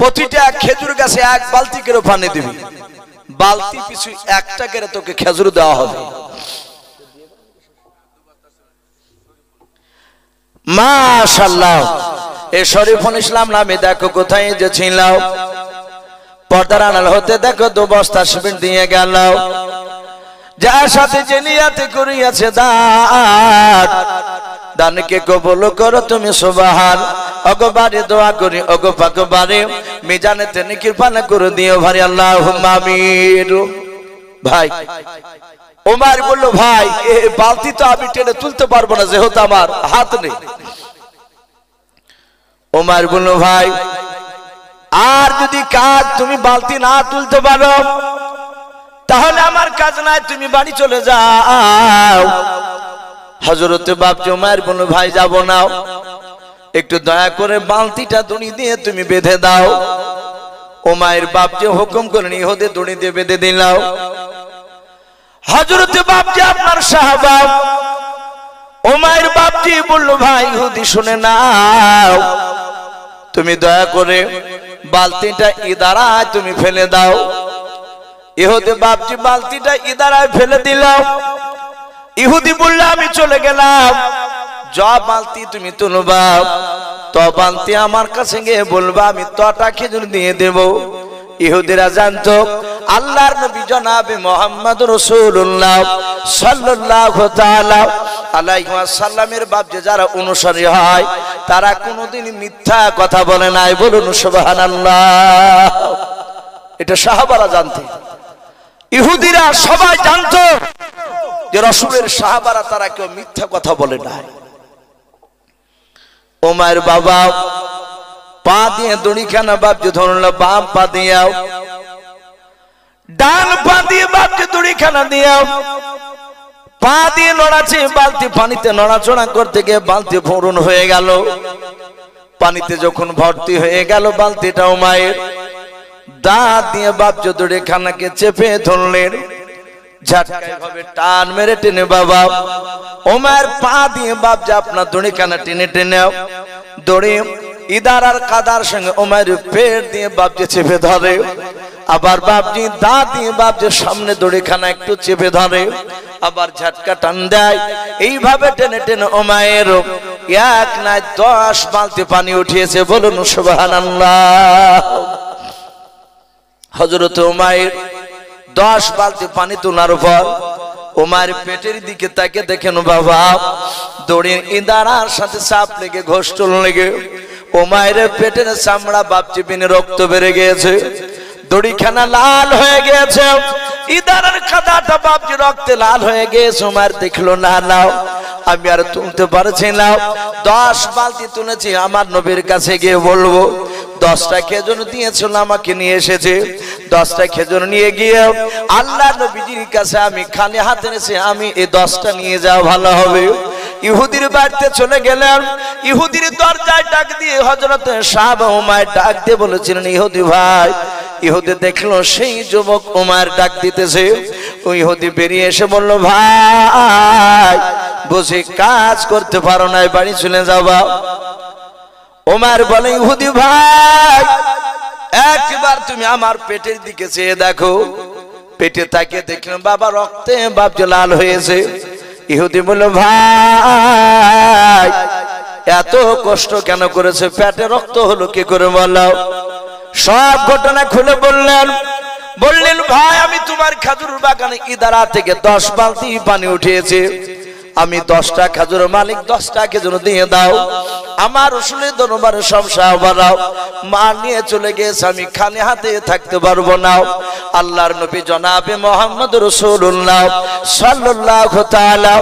প্রতিটা খেজুর গাছে এক বালতি করে পানি দিবি, বালতি পিছু একটা করে তোকে খেজুর দেওয়া হবে। মাশাআল্লাহ। এই শরীফুল ইসলাম নামে দেখো কোথায় যে ছিল, পর্দার আড়াল হতে দেখো 2 বস্তা সিমেন্ট দিয়ে গেল, যার সাথে যে নিয়াতে করিয়াছে দান, দানকে কবুল করো তুমি সুবহান। অগবারে দোয়া করি ওগো পাকবারে মিজানেতে নেকির পানা করে দিও ভাই, আল্লাহুম্মা আমিন। ভাই ওমর বলল ভাই এই বালতি তো আমি টেনে তুলতে পারবো না, যেহেতু আমার হাত নেই। ওমর বলল ভাই আর যদি কাজ তুমি বালতি না তুলতে পারো তাহলে আমার কাজ নাই, তুমি বাড়ি চলে যাও। হযরত বাপজি ওমর বলল ভাই যাব না, একটু দয়া করে বালতিটা দড়ি দিয়ে তুমি বেঁধে দাও। ওমর বাপজি হুকুম করেন ইহুদি দড়ি দিয়ে বেঁধে দিলাও। হযরত বাপজি আপনার সাহাবা, ওমর বাপজি বলল ভাই ইহুদি শুনে নাও, তুমি দয়া করে বালতিটা ইদারায় তুমি ফেলে দাও। ইহুদি বাপজি বালতিটা ইদারায় ফেলে দিল। ইহুদি বলল আমি চলে গেলাম, যা বালতি তুমি তুলবা তো বালতি আমার কাছে গিয়ে বলবা আমি তোটা খেজুর দিয়ে দেব। ইহুদিরা জানতো আল্লাহর নবী জনাবে মুহাম্মদ রাসূলুল্লাহ সাল্লাল্লাহু তাআলা আলাইহি ওয়াসাল্লামের বাপজি যারা অনুসারী হয় তারা কোনোদিন মিথ্যা কথা বলে নাই। বলুন সুবহানাল্লাহ। এটা সাহাবারা জানতেন, ইহুদিরা সবাই জানতো যে রাসূলের সাহাবারা তারা কেউ মিথ্যা কথা বলে না। ওমর বাবা পা দিয়ে দড়িখানা বাপজি ধরল, বাম পা দিয়াও, ডান পা দিয়ে বাপজি দড়িখানা দিয়াও, পা দিয়ে নড়াচ্ছে বালতি পানিতে নড়াচড়া করতে গিয়ে বালতি ভরুন হয়ে গেল। পানিতে যখন ভর্তি হয়ে গেল বালতিটা ওমর দাঁত দিয়ে বাপজি দড়িখানাকে চেপে ধরলেন, ঝাটকায় ভাবে টান মেরে টেনে বাবা ওমর পা দিয়ে বাপজি আপনার দড়িখানা টেনে টেনে দড়ি ইদারার কাদার সঙ্গে ওমর পেট দিয়ে বাপজি চেপে ধরে, আবার বাপজি দাঁত দিয়ে বাপজি সামনে দড়িখানা একটু চেপে ধরে, আবার ঝাটকা টান দেয়। এইভাবে টেনে টেনে ওমর এক না 10 বালতি পানি উঠিয়েছে। বলুন সুবহানাল্লাহ। হযরত ওমর 10 বালতি পানি তোলার পর ওমর পেটের দিকে তাকে দেখেন বাবা দড়ির ইদারার সাথে চাপ লেগে ঘোষটল লেগে ওমরের পেটের চামড়া বাপজি বিনে রক্ত বেড়ে গিয়েছে, দড়িখানা লাল হয়ে গিয়েছে, ইদারার কাদাটা বাপজি রক্তে লাল হয়ে গিয়েছে। ওমর দেখলো না নাও আমি আর তুলতে পারছি না, 10 বালতি তুলেছি, আমার নবীর কাছে গিয়ে বলবো 10টা খেজুর দিয়েছিল আমাকে নিয়ে এসেছে, 10টা খেজুর নিয়ে গিয়ে আল্লাহ নবীজির কাছে আমি খালি হাতে এসে আমি এই 10টা নিয়ে যাওয়া ভালো হবে। ইহুদির বাড়িতে চলে গেলেন, ইহুদির দরজায় ডাক দিয়ে হযরত সাহাবা ওমর ডাক দিয়ে বলেছিলেন ইহুদি ভাই। ইহুদি দেখলো সেই যুবক ওমর ডাক দিতেছে, ওই ইহুদি বেরিয়ে এসে বলল ভাই বুঝি কাজ করতে পারো না, বাড়ি চলে যাবা। ওমর বলে ইহুদি ভাই একবার তুমি আমার পেটের দিকে চেয়ে দেখো। পেটে তাকিয়ে দেখলেন বাবা রক্তে বাপজি লাল হয়েছে। ইহুদি বলল ভাই এত কষ্ট কেন করেছে, পেটে রক্ত হলো কি করে বলো। সব ঘটনা খুলে বললেন ভাই আমি তোমার খেজুর বাগানে ইদারা থেকে 10 বালতি পানি উঠিয়েছি, আমি 10টা খেজুরের মালিক, 10টা খেজুর দিয়ে দাও। আমার রসুলের দরবারে সব সাহাবারাও মা নিয়ে চলে গেছে, আমি খালি হাতে থাকতে পারবো না। আল্লাহর নবী জনাবে মুহাম্মদ রাসূলুল্লাহ সাল্লাল্লাহু তাআলা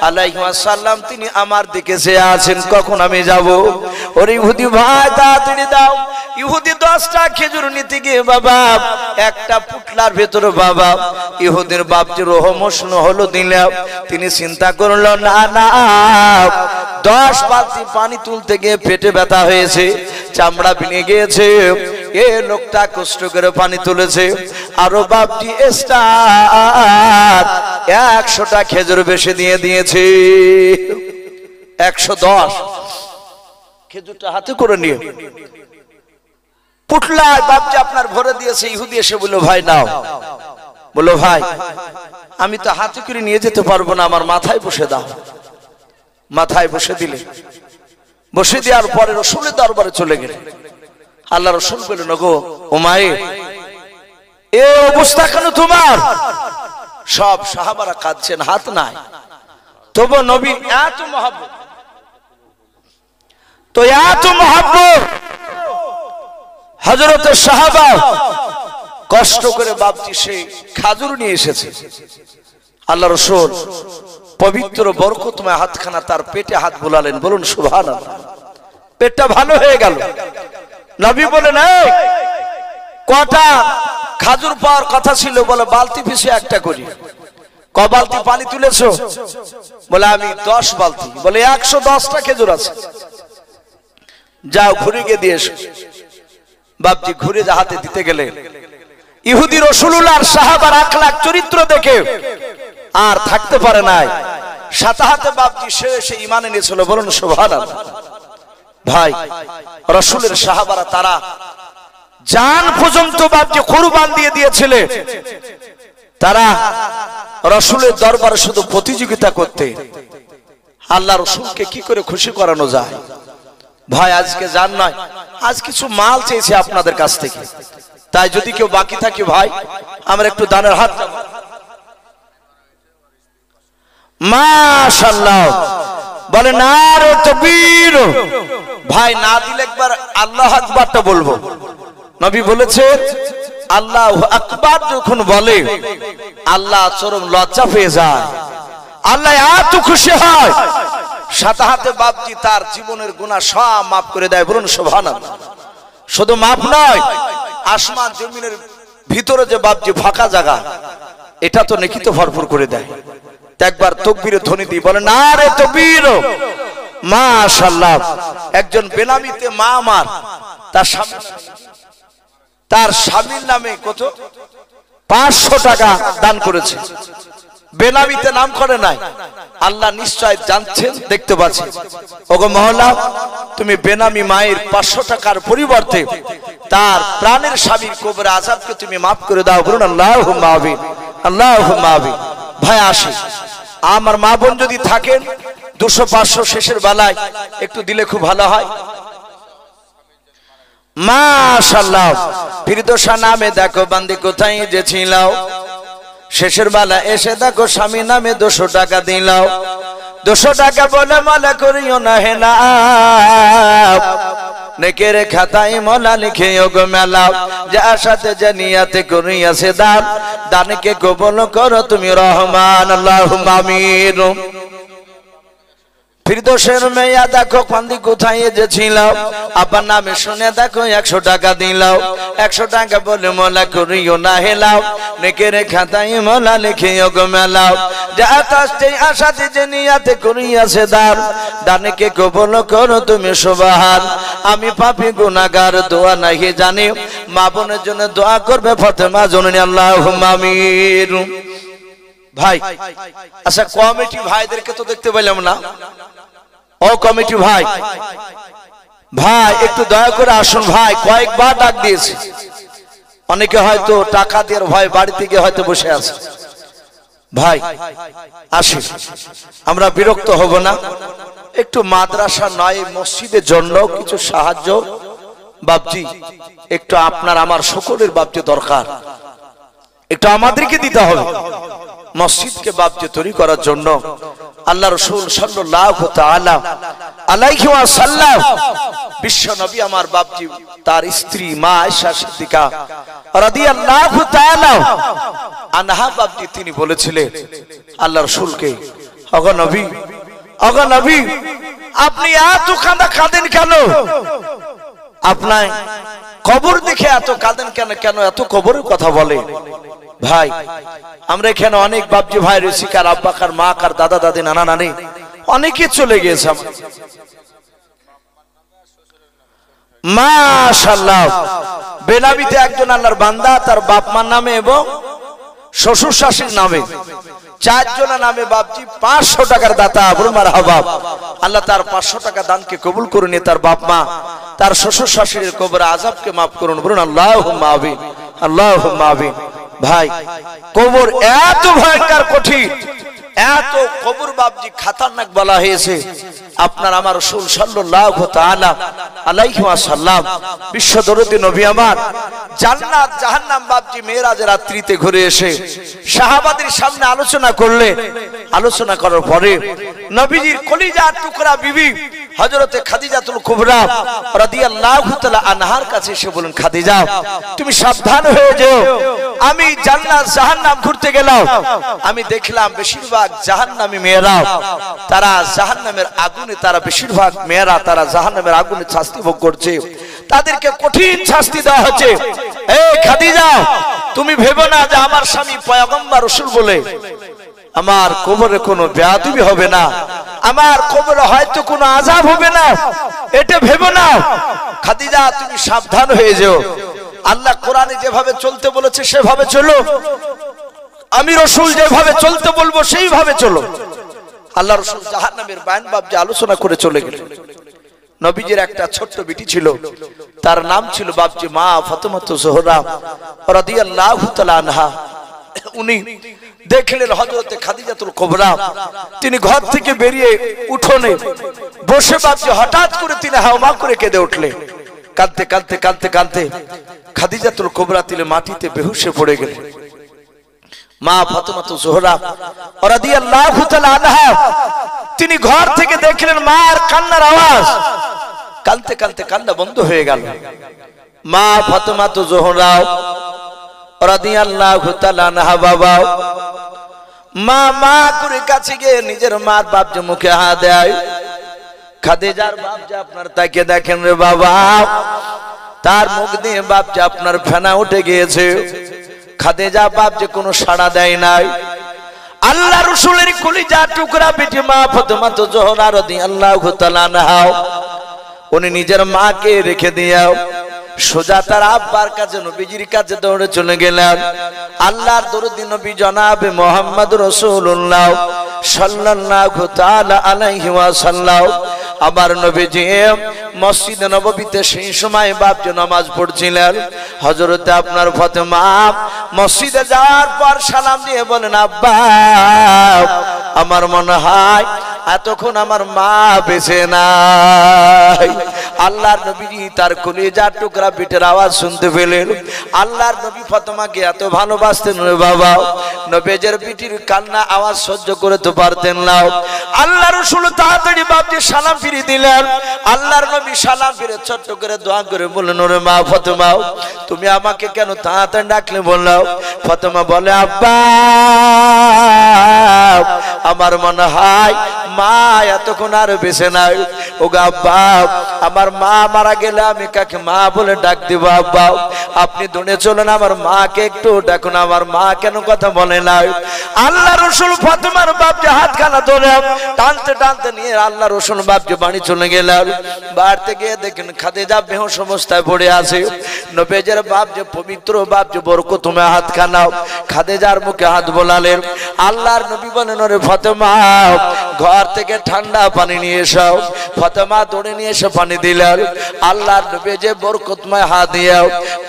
আলাইহি ওয়াসাল্লাম তিনি আমার দিকে চেয়ে আছেন, কখন আমি যাব। ওরে ইহুদি ভাই তাড়াতাড়ি দাও। ইহুদি 10টা খেজুর নিতে গিয়ে বাবা একটা পুটলার ভেতরে বাবা ইহুদির বাপজি রহমস্ন হলো দিলেও তিনি চিন্তা করলো না না 10 বালতি পানি তুলতে গিয়ে পেটে ব্যথা হয়েছে, চামড়া ভেঙে গিয়েছে, এ লোকটা কষ্ট করে পানি তুলেছে, আরো বাপজি এক্সট্রা 100টা খেজুর বেশি দিয়ে দিয়েছে। 110 খেজুরটা হাতে করে নিয়ে পুটলায় বাপজি আপনার ভরে দিয়েছে। ইহুদি এসে বলল ভাই নাও। বললো ভাই আমি তো হাতে করে নিয়ে যেতে পারবো না, আমার মাথায় বসে দাও। মাথায় বসে দিলে, বসে দেওয়ার পরে রসুলের দরবারে চলে গেলে আল্লাহ রসুল বললেন গো ওমায়ে এ অবস্থা কেন তোমার? সব সাহাবারা কাঁদছেন, হাত নাই, তবু নবী এত মহব্বত, তো এত মহব্বত হযরতের সাহাবা কষ্ট করে বাপজি সেই খাজুর নিয়ে এসেছে। আল্লাহ রাসূল পবিত্র বরকতময় হাতখানা তার পেটে হাত বুলালেন, বলুন সুবহানাল্লাহ। পেটটা ভালো হয়ে গেল। নবী বলেন এই কটা খাজুর পাওয়ার কথা ছিল? বলে বালতি পিছু একটা করি। ক বালতি পানি তুলেছো? বলে আমি 10 বালতি। বলে 110টা খেজুর আছে, যাও ঘুরে গিয়ে দিয়ে এসো। বাপজি ঘুরে হাতে দিতে গেলে ইহুদি রাসূলুল্লাহর সাহাবার আখলাক চরিত্র দেখে আর থাকতে পারে নাই, সাথে হাতে বাপজি সে ঈমান এনেছিল, বলুন সুবহানাল্লাহ। ভাই রাসূলের সাহাবারা তারা জান পর্যন্ত বাপজি কুরবান দিয়ে দিয়েছিল। তারা রাসূলের দরবারে শুধু প্রতিযোগিতা করতে আল্লাহ রাসূলকে কি করে খুশি করানো যায়। ভাই আজকে জান নয়, আজ কিছু মাল চেয়েছে আপনাদের কাছ থেকে, তাই যদি কেউ বাকি থাকে ভাই আমরা একটু দানের হাত। মাশাআল্লাহ বলে নারে তাকবীর। ভাই না দিলে একবার আল্লাহু আকবারটা বলবো। নবী বলেছে আল্লাহু আকবার যখন বলে আল্লাহ চরম লজ্জা পেয়ে যায়, আল্লাহ এত খুশি হয়, সাথে হাতে বাপজি তার জীবনের গুনাহ সব মাফ করে দেয়, বলুন সুবহানাল্লাহ। শুধু মাফ নয়, আসমান জমিনের ভিতরে যে বাপজি ফাঁকা জায়গা এটা তো নেকিতে ভরপুর করে দেয়। একবার তাকবীরের ধ্বনি দিয়ে বলে নারে তাকবীর। মাশাআল্লাহ একজন বেনামিতে মা আমার তার স্বামীর নামে কত 500 টাকা দান করেছে। বেনামিতে নাম করে নাই, আল্লাহ নিশ্চয় জানছেন, দেখতে পাচ্ছেন। ওগো মওলা তুমি বেনামি মায়ের 500 টাকার পরিবর্তে তার প্রাণের স্বামীর কবরে আযাবকে তুমি মাফ করে দাও, বলুন আল্লাহুম্মা আমিন, আল্লাহুম্মা আমিন। ভাই আসি আমার মা বোন যদি থাকেন 200-500 শেষের বেলায় একটু দিলে খুব ভালো হয়। মাশাআল্লাহ ফিরদৌসা নামে দেখো বান্দি কোথায় যে ছিল, শেষের বেলা এসে দেখো স্বামী নামে 200 টাকা দিলাও। 200 টাকা বলে মালা করিও না হে না, নেকের খাতায় মোলা লিখে গো মেলাও, যার সাথে যে নিয়াতে করিয়াছে দান, দানকে কবুল করো তুমি রহমান, আল্লাহুম্মা আমিন। ফিরদৌসের মেয়া দেখো কান্দি কোথায় যে ছিল, আবার নামে শুনে দেখো 100 টাকা দিলাও। 100 টাকা বলে মোলা করিও না হেলাও, নেকের খাতায় মোলা লিখে গো মেলাও, যার তাস্তে আশাতে যে নিয়াতে করিয়াছে দান, দানকে কবুল করো তুমি সুবহান। আমি পাপী গুনাহগার দোয়া নাহি জানি, মা বোনের জন্য দোয়া করবে ফাতেমা জননী, আল্লাহুম্মা আমিন। ভাই আচ্ছা কমিটি ভাইদেরকে তো দেখতে পেলাম না। ও কমিটি ভাই, ভাই একটু দয়া করে আসুন। ভাই কয়েকবার ডাক দিয়েছি, অনেকে হয়তো টাকা দিয়ে ভয় বাড়িতে গিয়ে হয়তো বসে আছে। ভাই আসি, আমরা বিরক্ত হব না, একটু মাদ্রাসা নয় মসজিদের জন্য কিছু সাহায্য বাপজি, একটু আপনার আমার সকলের বাপজি দরকার, একটু আমাদেরকে দিতে হবে মসজিদকে বাপজি তৈরি করার জন্য। আল্লাহ রাসূল সাল্লাল্লাহু তাআলা আলাইহি ওয়াসাল্লাম বিশ্ব নবী আমার বাপজি তার স্ত্রী মা আয়েশা সিদ্দিকা রাদিয়াল্লাহু তাআলা আনহা বাপজি তিনি বলেছিলেন আল্লাহ রাসূলকে, ওগো নবী, ওগো নবী, আপনি এত কাঁদেন কেন? আপনার কবর দেখে এত কাঁদেন কেন? কেন এত কবরের কথা বলে? ভাই আমরা এখানে অনেক বাপজি ভাই রসিকার, আব্বাকার, মা কার, দাদা দাদি, নানা নানি অনেকে চলে গিয়েছে। মাশাআল্লাহ, বেনামিতে একজন আল্লাহর বান্দা তার বাপ মার নামে এবং শ্বশুর শাশুড়ির নামে 4 জনের নামে বাপজি 500 টাকার দাতা। বলুন মারহাবা। আল্লাহ তার 500 টাকা দানকে কবুল করে নিয়ে তার বাপ মা তার শ্বশুর শাশুড়ির কবরে আযাবকে maaf করুন। বলুন আল্লাহুম্মা আমিন, আল্লাহুম্মা আমিন। ভাই কবর এত ভয়ঙ্কর কঠিন, এত কবর বাপজি খতরনাক বলা হয়েছে। আপনার আমার রাসূল সাল্লাল্লাহু তাআলা আলাইহি ওয়াসাল্লাম বিশ্ব দরদি নবী আমার জান্নাত জাহান্নাম বাপজি মেরাজের রাত্রিতে ঘুরে এসে সাহাবাদের সামনে আলোচনা করলে, আলোচনা করার পরে নবীজির কলিজার টুকরা বিবি হযরতে খাদিজাতুল কুবরা রাদিয়াল্লাহু তাআলা আনহার কাছে এসে বলেন, খাদিজা তুমি সাবধান হয়ে যেও, আমি জান্নাত জাহান্নাম ঘুরতে গেলাম, আমি দেখলাম বেশিরভাগ জাহান্নামী মেয়েরা তারা জাহান্নামের আগুনে, তারা বেশিরভাগ মেয়েরা তারা জাহান্নামের আগুনে শাস্তি ভোগ করছে, তাদেরকে কঠিন শাস্তি দেওয়া হচ্ছে। এই খাদিজা তুমি ভেবো না যে আমার স্বামী পয়গম্বর রাসূল বলে আমার কবরে কোনো বেয়াদবি হবে না, আমার কবরে হয়তো কোনো আযাব হবে না, এটা ভেবো না। খাদিজা তুমি সাবধান হয়ে যেও, আল্লাহ কোরআনে যেভাবে চলতে বলেছে সেভাবে চলো, আমি রাসূল যেভাবে চলতে বলবো সেইভাবে চলো। আল্লাহ রাসূল জাহান্নামের বায়ান বাপজি আলোচনা করে চলে গেলেন। নবীজির একটা ছোট্ট বিটি ছিল, তার নাম ছিল বাপজি মা ফাতেমাতুজ জোহরা রাদিয়াল্লাহু তাআলা আনহা। উনি দেখলেন হযরতে খাদিজাতুল কুবরা তিনি ঘর থেকে বেরিয়ে উঠোনে বসে বাপজি হঠাৎ করে তিনি হাওমা করে কেঁদে উঠলেন। কাঁদতে কাঁদতে কাঁদতে কাঁদতে খাদিজাতুল কুবরা তিনি মাটিতে বেহুশে পড়ে গেলেন। মা ফাতেমাতুজ জোহরা রাদিয়াল্লাহু তাআলা আনহা তিনি ঘর থেকে দেখলেন মার কান্নার আওয়াজ, কাঁদতে কাঁদতে কান্না বন্ধ হয়ে গেল। মা ফাতেমাতুজ জোহরা রাদিয়াল্লাহু তাআলা আনহা বাবা মা করে কাছে গিয়ে নিজের মার বাপজি মুখে হাত দেয়। খাদিজার বাপজি আপনার তাকে দেখেন রে বাবা, তার মুখ দিয়ে বাপজি আপনার ফেনা উঠে গিয়েছে। খাদিজা বাপজি কোনো সাড়া দেয় নাই। আল্লাহ রাসূলের কলিজার টুকরা বিটি মা ফাতেমাতুজ জোহরা রাদিয়াল্লাহু তাআলা আনহা উনি নিজের মাকে রেখে দিয়েও সোজা তার আব্বার কাছে নবীজির কাছে দৌড়ে চলে গেলেন। আল্লাহর দরদি নবী জনাবে মুহাম্মদ রাসূলুল্লাহ সাল্লাল্লাহু তাআলা আলাইহি ওয়াসাল্লাম আবার নবীজি মসজিদে নববীতে সেই সময় বাপজি নামাজ পড়ছিলেন। হযরতে আপনার ফাতেমা মসজিদে যাওয়ার পর সালাম দিয়ে বলেন, আব্বা আমার মনে হয় এতক্ষণ আমার মা বেঁচে নাই। আল্লাহর নবীজি তার কলিজার টুকরা বিটের আওয়াজ শুনতে পেলেন। আল্লাহর নবী ফাতেমাকে এত ভালোবাসতেন রে বাবা, নবীজের বিটির কান্না আওয়াজ সহ্য করতে পারতেন না। আল্লাহ রাসূল তাড়াতাড়ি বাপজি সালাম ফিরিয়ে দিলেন। আল্লাহর নবী সালাম ফিরে ছোট্ট করে দোয়া করে বললেন, ওরে মা ফাতেমা তুমি আমাকে কেন তাড়াতাড়ি ডাকলে বললাম? ফাতেমা বলে, আব্বা আমার মনে হয় মা এতক্ষণ আর বেঁচে নাই। ওগো আব্বা আমার মা মারা গেলে আমি কাকে মা বলে ডাক দিব? আব্বা আপনি দৌড়ে চলেন, আমার মাকে একটু ডাকুন, আমার মা কেন কথা বলে নাই? আল্লাহ রাসূল ফাতেমার বাপজি হাতখানা ধরে টানতে টানতে নিয়ে আল্লাহ রাসূল বাপজি বাড়ি চলে গেলেন। বাড়িতে গিয়ে দেখেন খাদিজা বেহুশ অবস্থায় পড়ে আছে। নবীজের বাপজি পবিত্র বাপজি বরকতময় হাতখানা খাদিজার মুখে হাত বোলালেন। আল্লাহর নবী বলেন, ওরে ফাতেমা ঘর থেকে ঠান্ডা পানি নিয়ে এসো। ফাতেমা দৌড়ে নিয়ে এসে পানি দিলেন। আল্লাহর নবী যে বরকতময় হাত দিয়ে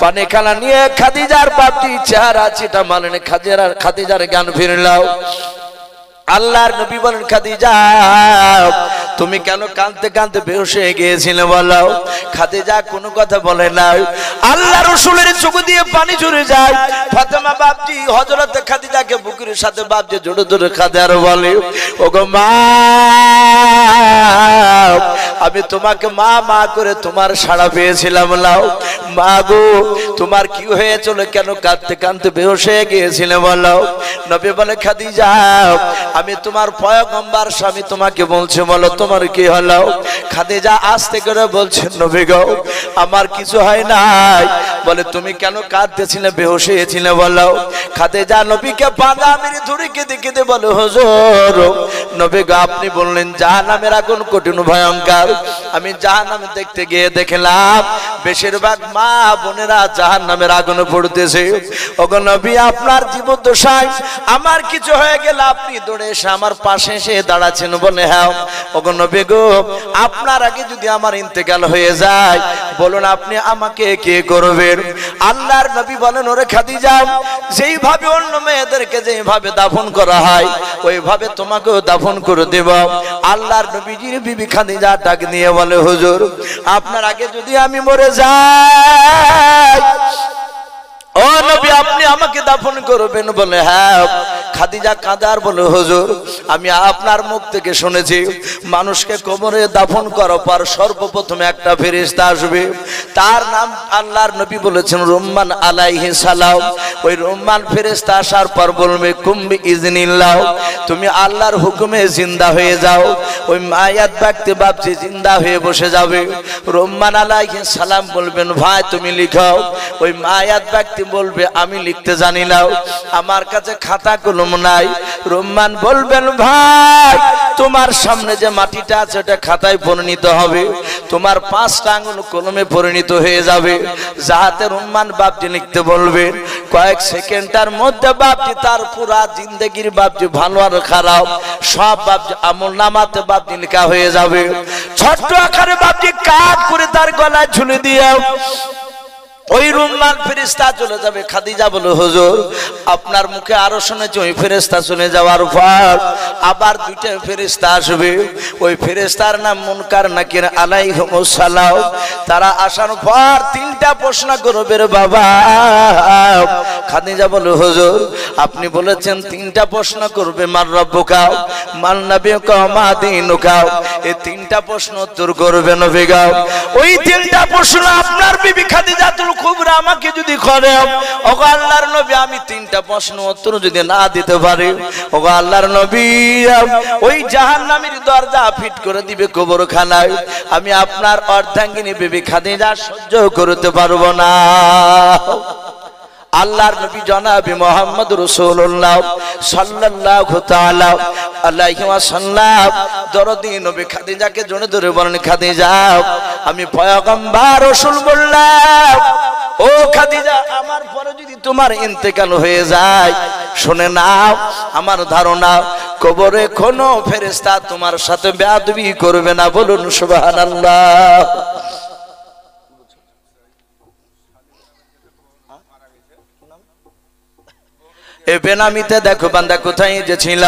পানি খানা নিয়ে খাদিজার বাপটি চেহারা চিটা মানেন খাদিজার জ্ঞান ফিরলাও। আল্লাহর নবী বলেন, খাদিজা তুমি কেন কাঁদতে কাঁদতে বেহুশ হয়ে গিয়েছিলে বলো? খাদিজা কোনো কথা বলে না। আল্লাহ রাসূলের চোখ দিয়ে পানি ঝরে যায়। ফাতেমা বাপজি হযরত খাদিজাকে বুকের সাথে বাপজি জোরে জোরে কাঁদে আর বলে, ওগো মা, আমি তোমাকে মা মা করে তোমার সাড়া পেয়েছিলাম নাও। মা গো, তোমার কি হয়েছিল, কেন কাঁদতে কাঁদতে বেহুশ হয়ে গিয়েছিলে বলো? নবী বলে, খাদিজা আমি তোমার পয়গম্বর স্বামী তোমাকে বলছে, বলো তোমার কি হলো? খাদিজা আস্তে করে বলছেন, নবী গো আমার কিছু হয় নাই। বলে, তুমি কেন কাঁদতেছিলে, বেহুশ হয়েছিলে বলো? খাদিজা নবীকে বাঁধা মেরে ধরে কেঁদে কেঁদে বলে, হুজুর নবী গো আপনি বললেন জাহান্নামের আগুন কঠিন ভয়ঙ্কর। আমি জাহান্নামে দেখতে গিয়ে দেখলাম বেশিরভাগ মা বোনেরা জাহান্নামের আগুনে পড়তেছে। ওগো নবী আপনার জীবদ্দশায় আমার কিছু হয়ে গেল আপনি দৌড়ে এসে আমার পাশে এসে দাঁড়াচ্ছেন। বলে, হ্যাঁ। ওগো নবী গো আপনার আগে যদি আমার ইন্তেকাল হয়ে যায় বলুন আপনি আমাকে কে করবেন? আল্লাহর নবী বলেন, ওরে খাদিজা যেইভাবে অন্য মেয়েদেরকে যেভাবে দাফন করা হয় ওইভাবে তোমাকেও দাফন করে দেব। আল্লাহর নবীজির বিবি খাদিজা ডাক নিয়ে বলে, হুজুর আপনার আগে যদি আমি মরে যাই ও নবী আপনি আমাকে দাফন করবেন? বলে, হ্যাঁ। খাদিজা কাঁদার বলে, হুজুর আমি আপনার মুখ থেকে শুনেছি মানুষকে কবরে দাফন করার পর সর্বপ্রথমে একটা ফেরেশতা আসবে, তার নাম আল্লাহর নবী বলেছেন রুম্মান আলাইহিস সালাম। ওই রুম্মান ফেরেশতা আসার পর বলবে, কুম্বি ইজনিল্লাহ, তুমি আল্লাহর হুকুমে জিন্দা হয়ে যাও। ওই মায়াত ব্যক্তি বাপজি জিন্দা হয়ে বসে যাবে। রুম্মান আলাইহিস সালাম বলবেন, ভাই তুমি লিখাও। ওই মায়াত ব্যক্তি বলবে, আমি লিখতে জানি না, আমার কাছে খাতা কলম নাই। রুম্মান বলবেন, ভাই তোমার সামনে যে মাটিটা আছে ওটা খাতায় পরিণত হবে, তোমার 5টা আঙ্গুল কলমে পরিণত হয়ে যাবে। যাহাতে রুম্মান বাপজি লিখতে বলবেন, কয়েক সেকেন্ডের মধ্যে বাপজি তার পুরা জিন্দেগির বাপজি ভালো আর খারাপ সব বাপজি আমল নামাতে বাপজি লেখা হয়ে যাবে। ছোট্ট আকারে বাপজি কাট করে তার গলায় ঝুলে দিয়ে ওই রুম্মান ফেরেশতা চলে যাবে। খাদিজা বলে, হুজুর আপনার মুখে আরো শুনেছি ওই ফেরেশতা চলে যাওয়ার পর আবার 2টা ফেরেশতা আসবে। ওই ফেরেশতার নাম মুনকার নাকির আলাইহিমুস সালাম। তারা আসার পর 3টা প্রশ্ন করবে রে বাবা। খাদিজা বলে, হুজুর আপনি বলেছেন 3টা প্রশ্ন করবে, মান রব্বুকা মান নাবিয়ুকা মা দীনুকা, এই 3টা প্রশ্ন উত্তর করবে নবী গো। ওই 3টা প্রশ্ন আপনার বিবি খাদিজা কুবরা আমাকে যদি করে, ওগো আল্লাহর নবী আমি 3টা প্রশ্ন উত্তর যদি না দিতে পারি, ওগো আল্লাহর নবী ওই জাহান্নামের দরজা ফিট করে দিবে কবরখানায়। আমি আপনার অর্ধাঙ্গিনী বিবি খাদিজা সহ্য করতে পারবো না। আল্লাহর নবী জনাবে মুহাম্মদ রাসূলুল্লাহ সাল্লাল্লাহু তাআলা আলাইহি ওয়াসাল্লাম দরদি নবী খাদিজাকে জড়িয়ে ধরে বলেন, খাদিজা আমি পয়গম্বর রাসূল বললাম, ও খাদিজা আমার পরে যদি তোমার ইন্তেকাল হয়ে যায় শুনে নাও আমার ধারণা কবরে কোনো ফেরেশতা তোমার সাথে বেয়াদবি করবে না। বলুন সুবহানাল্লাহ। এ বেনামিতে দেখো বান্দা কোথায় যে ছিল,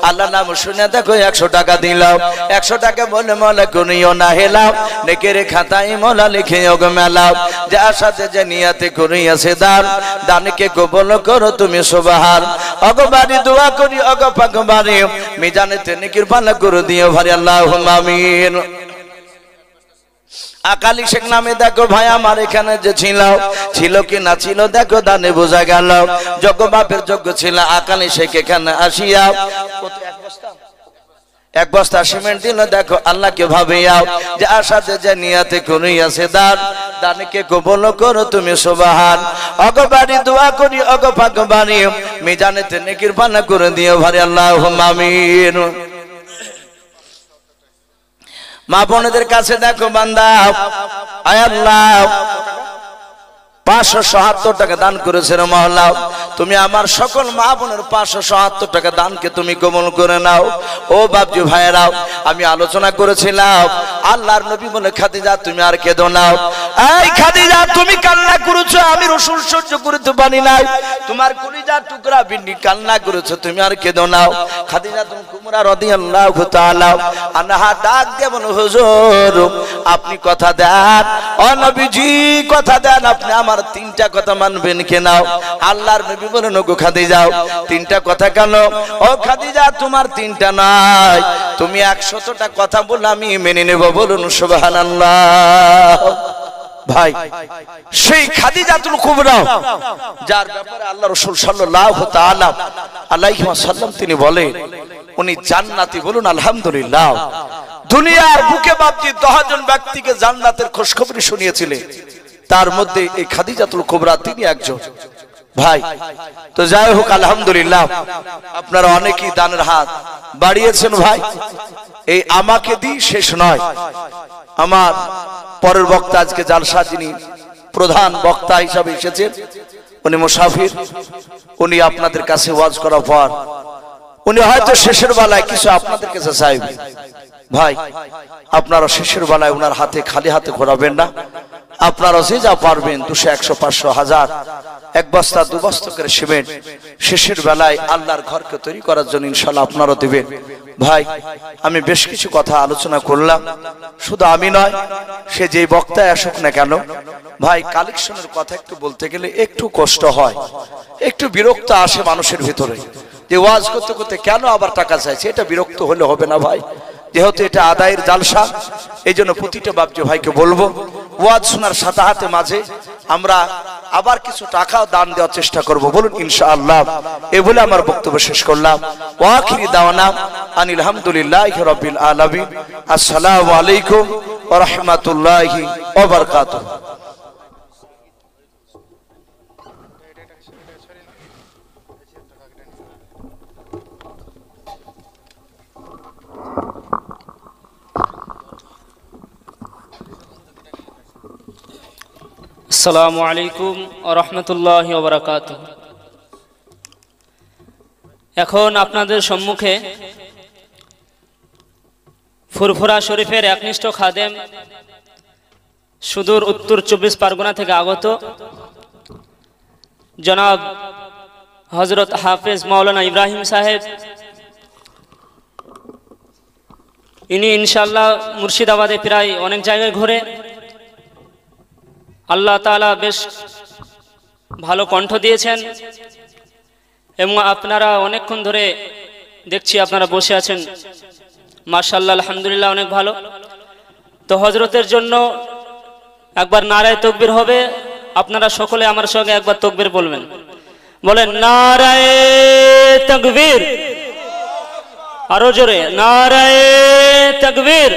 আল্লাহ নাম শুনে দেখো 100 টাকা দিলাম। 100 টাকা বলে মোলা করিও না হেলাম, নেকের খাতায় মোলা লিখে ওগো মেলাও। যার সাথে যে নিয়াতে করিয়াছে দান, দানকে কবুল করো তুমি সুবহান। ওগো বাড়ি দোয়া করি ওগো পাক বাড়ি মিজানেতে নেকির পালা করে দিও ভারি আল্লাহুম্মা আমিন। আকালি শেখ নামে দেখো ভাই আমার এখানে যে ছিল কি না ছিল দেখো দানে বোঝা গেল। যোগ্য বাপের যোগ্য ছিল আকালি শেখ এখানে আসিয়া 1 বস্তা সিমেন্ট দিল। দেখো আল্লাহকে ভাবিয়াও যে আশাতে যে নিয়াতে করিয়াছে দান, দানকে কবুল করো তুমি সুবহান। ওগো বাড়ি দোয়া করি ওগো পাক বাড়ি মিজানেতে নেকির পানা করে দিও ভারি আল্লাহুম্মা আমিন। মা বোনদের কাছে দেখো বান্দা, আয় আল্লাহ 577 টাকা দান করেছেন মওলা, তুমি আমার সকল মা বোনের 577 টাকা দানকে তুমি কবুল করে নাও। ও বাপজি ভাইয়েরাও, আমি আলোচনা করেছিলাম আল্লাহর নবী বলে, খাদিজা তুমি আর কেঁদো না। এই খাদিজা, তুমি কান্না করেছো, আমি রাসূল সহ্য করতে পারি নাই। তোমার কলিজার টুকরা বিন্নি কান্না করেছো, তুমি আর কেঁদো না। খাদিজা কুবরা রাদিয়াল্লাহু তাআলা আনহা ডাক দিয়ে বলে, হুজুর আপনি কথা দেন, ও নবীজি কথা দেন, আপনি আমার 3টা কথা মানবেন কিনা? আল্লাহর নবী বলেন, ওগো খাদিজা 3টা কথা কেন? ও খাদিজা তোমার 3টা নাই, তুমি 100টা কথা বলে আমি মেনে নেব। বলুন সুবহানাল্লাহ। ভাই, সেই খাদিজাতুল কুবরা যার ব্যাপারে আল্লাহ রাসূল সাল্লাল্লাহু তাআলা আলাইহি ওয়াসাল্লাম তিনি বলেন উনি জান্নাতি। বলুন আলহামদুলিল্লাহ। দুনিয়ার বুকে বাপজি 10 জন ব্যক্তিকে জান্নাতের খুশখবরি শুনিয়েছিলেন, তার মধ্যে এই খাদিজাতুল কুবরা তিনি একজন। ভাই তো যাই হোক আলহামদুলিল্লাহ, আপনারা অনেকেই দানের হাত বাড়িয়েছেন। ভাই এই আমাকে দি শেষ নয়, আমার পরের বক্তা আজকে জালসা যিনি প্রধান বক্তা হিসাবে এসেছেন উনি মুসাফির, উনি আপনাদের কাছে ওয়াজ করার পর উনি হয়তো শেষের বেলায় কিছু আপনাদের কাছে চাইবেন। ভাই আপনারা শেষের বেলায় ওনার হাতে খালি হাতে ঘোরাবেন না, আপনারা যে যা পারবেন 200 100 500 1000 এক বস্তা 2 বস্তা করে সিমেন্ট শেষের বেলায় আল্লাহর ঘরকে তৈরি করার জন্য ইনশাআল্লাহ আপনারা দিবেন। ভাই আমি বেশ কিছু কথা আলোচনা করলাম, শুধু আমি নয়, সে যে বক্তায় আসুক না কেন, ভাই কালেকশনের কথা একটু বলতে গেলে একটু কষ্ট হয়, একটু বিরক্ত আসে মানুষের ভিতরে, যে ওয়াজ করতে করতে কেন আবার টাকা চাইছে। এটা বিরক্ত হলে হবে না ভাই, যেহেতু এটা আদায়ের জালসা, এই জন্য প্রতিটা বাপজি ভাইকে বলবো ওয়াজ শোনার সাথে সাথে মাঝে আমরা আবার কিছু টাকাও দান দেওয়ার চেষ্টা করব। বলুন ইনশাআল্লাহ। এই বলে আমার বক্তব্য শেষ করলাম। ওয়া আখিরি দাওয়ানা আনিল হামদুলিল্লাহি রাব্বিল আলামিন। আসসালামু আলাইকুম ওয়া রাহমাতুল্লাহি ওয়া বারাকাতুহু। আসসালামু আলাইকুম ওয়া রাহমাতুল্লাহি ওয়া বারাকাতুহু। এখন আপনাদের সম্মুখে ফুরফুরা শরীফের একনিষ্ঠ খাদেম, সুদূর উত্তর 24 পরগনা থেকে আগত জনাব হযরত হাফেজ মাওলানা ইব্রাহিম সাহেব, ইনি ইনশাআল্লাহ মুর্শিদাবাদে প্রায় অনেক জায়গায় ঘুরে আল্লাহ তাআলা বেশ ভালো কণ্ঠ দিয়েছেন এবং আপনারা অনেকক্ষণ ধরে দেখছি আপনারা বসে আছেন, মাশাআল্লাহ আলহামদুলিল্লাহ অনেক ভালো। তো হযরতের জন্য একবার নারায়ে তাকবীর হবে, আপনারা সকলে আমার সঙ্গে একবার তাকবীর বলবেন। বলেন নারায়ে তাকবীর, আরো জোরে নারায়ে তাকবীর।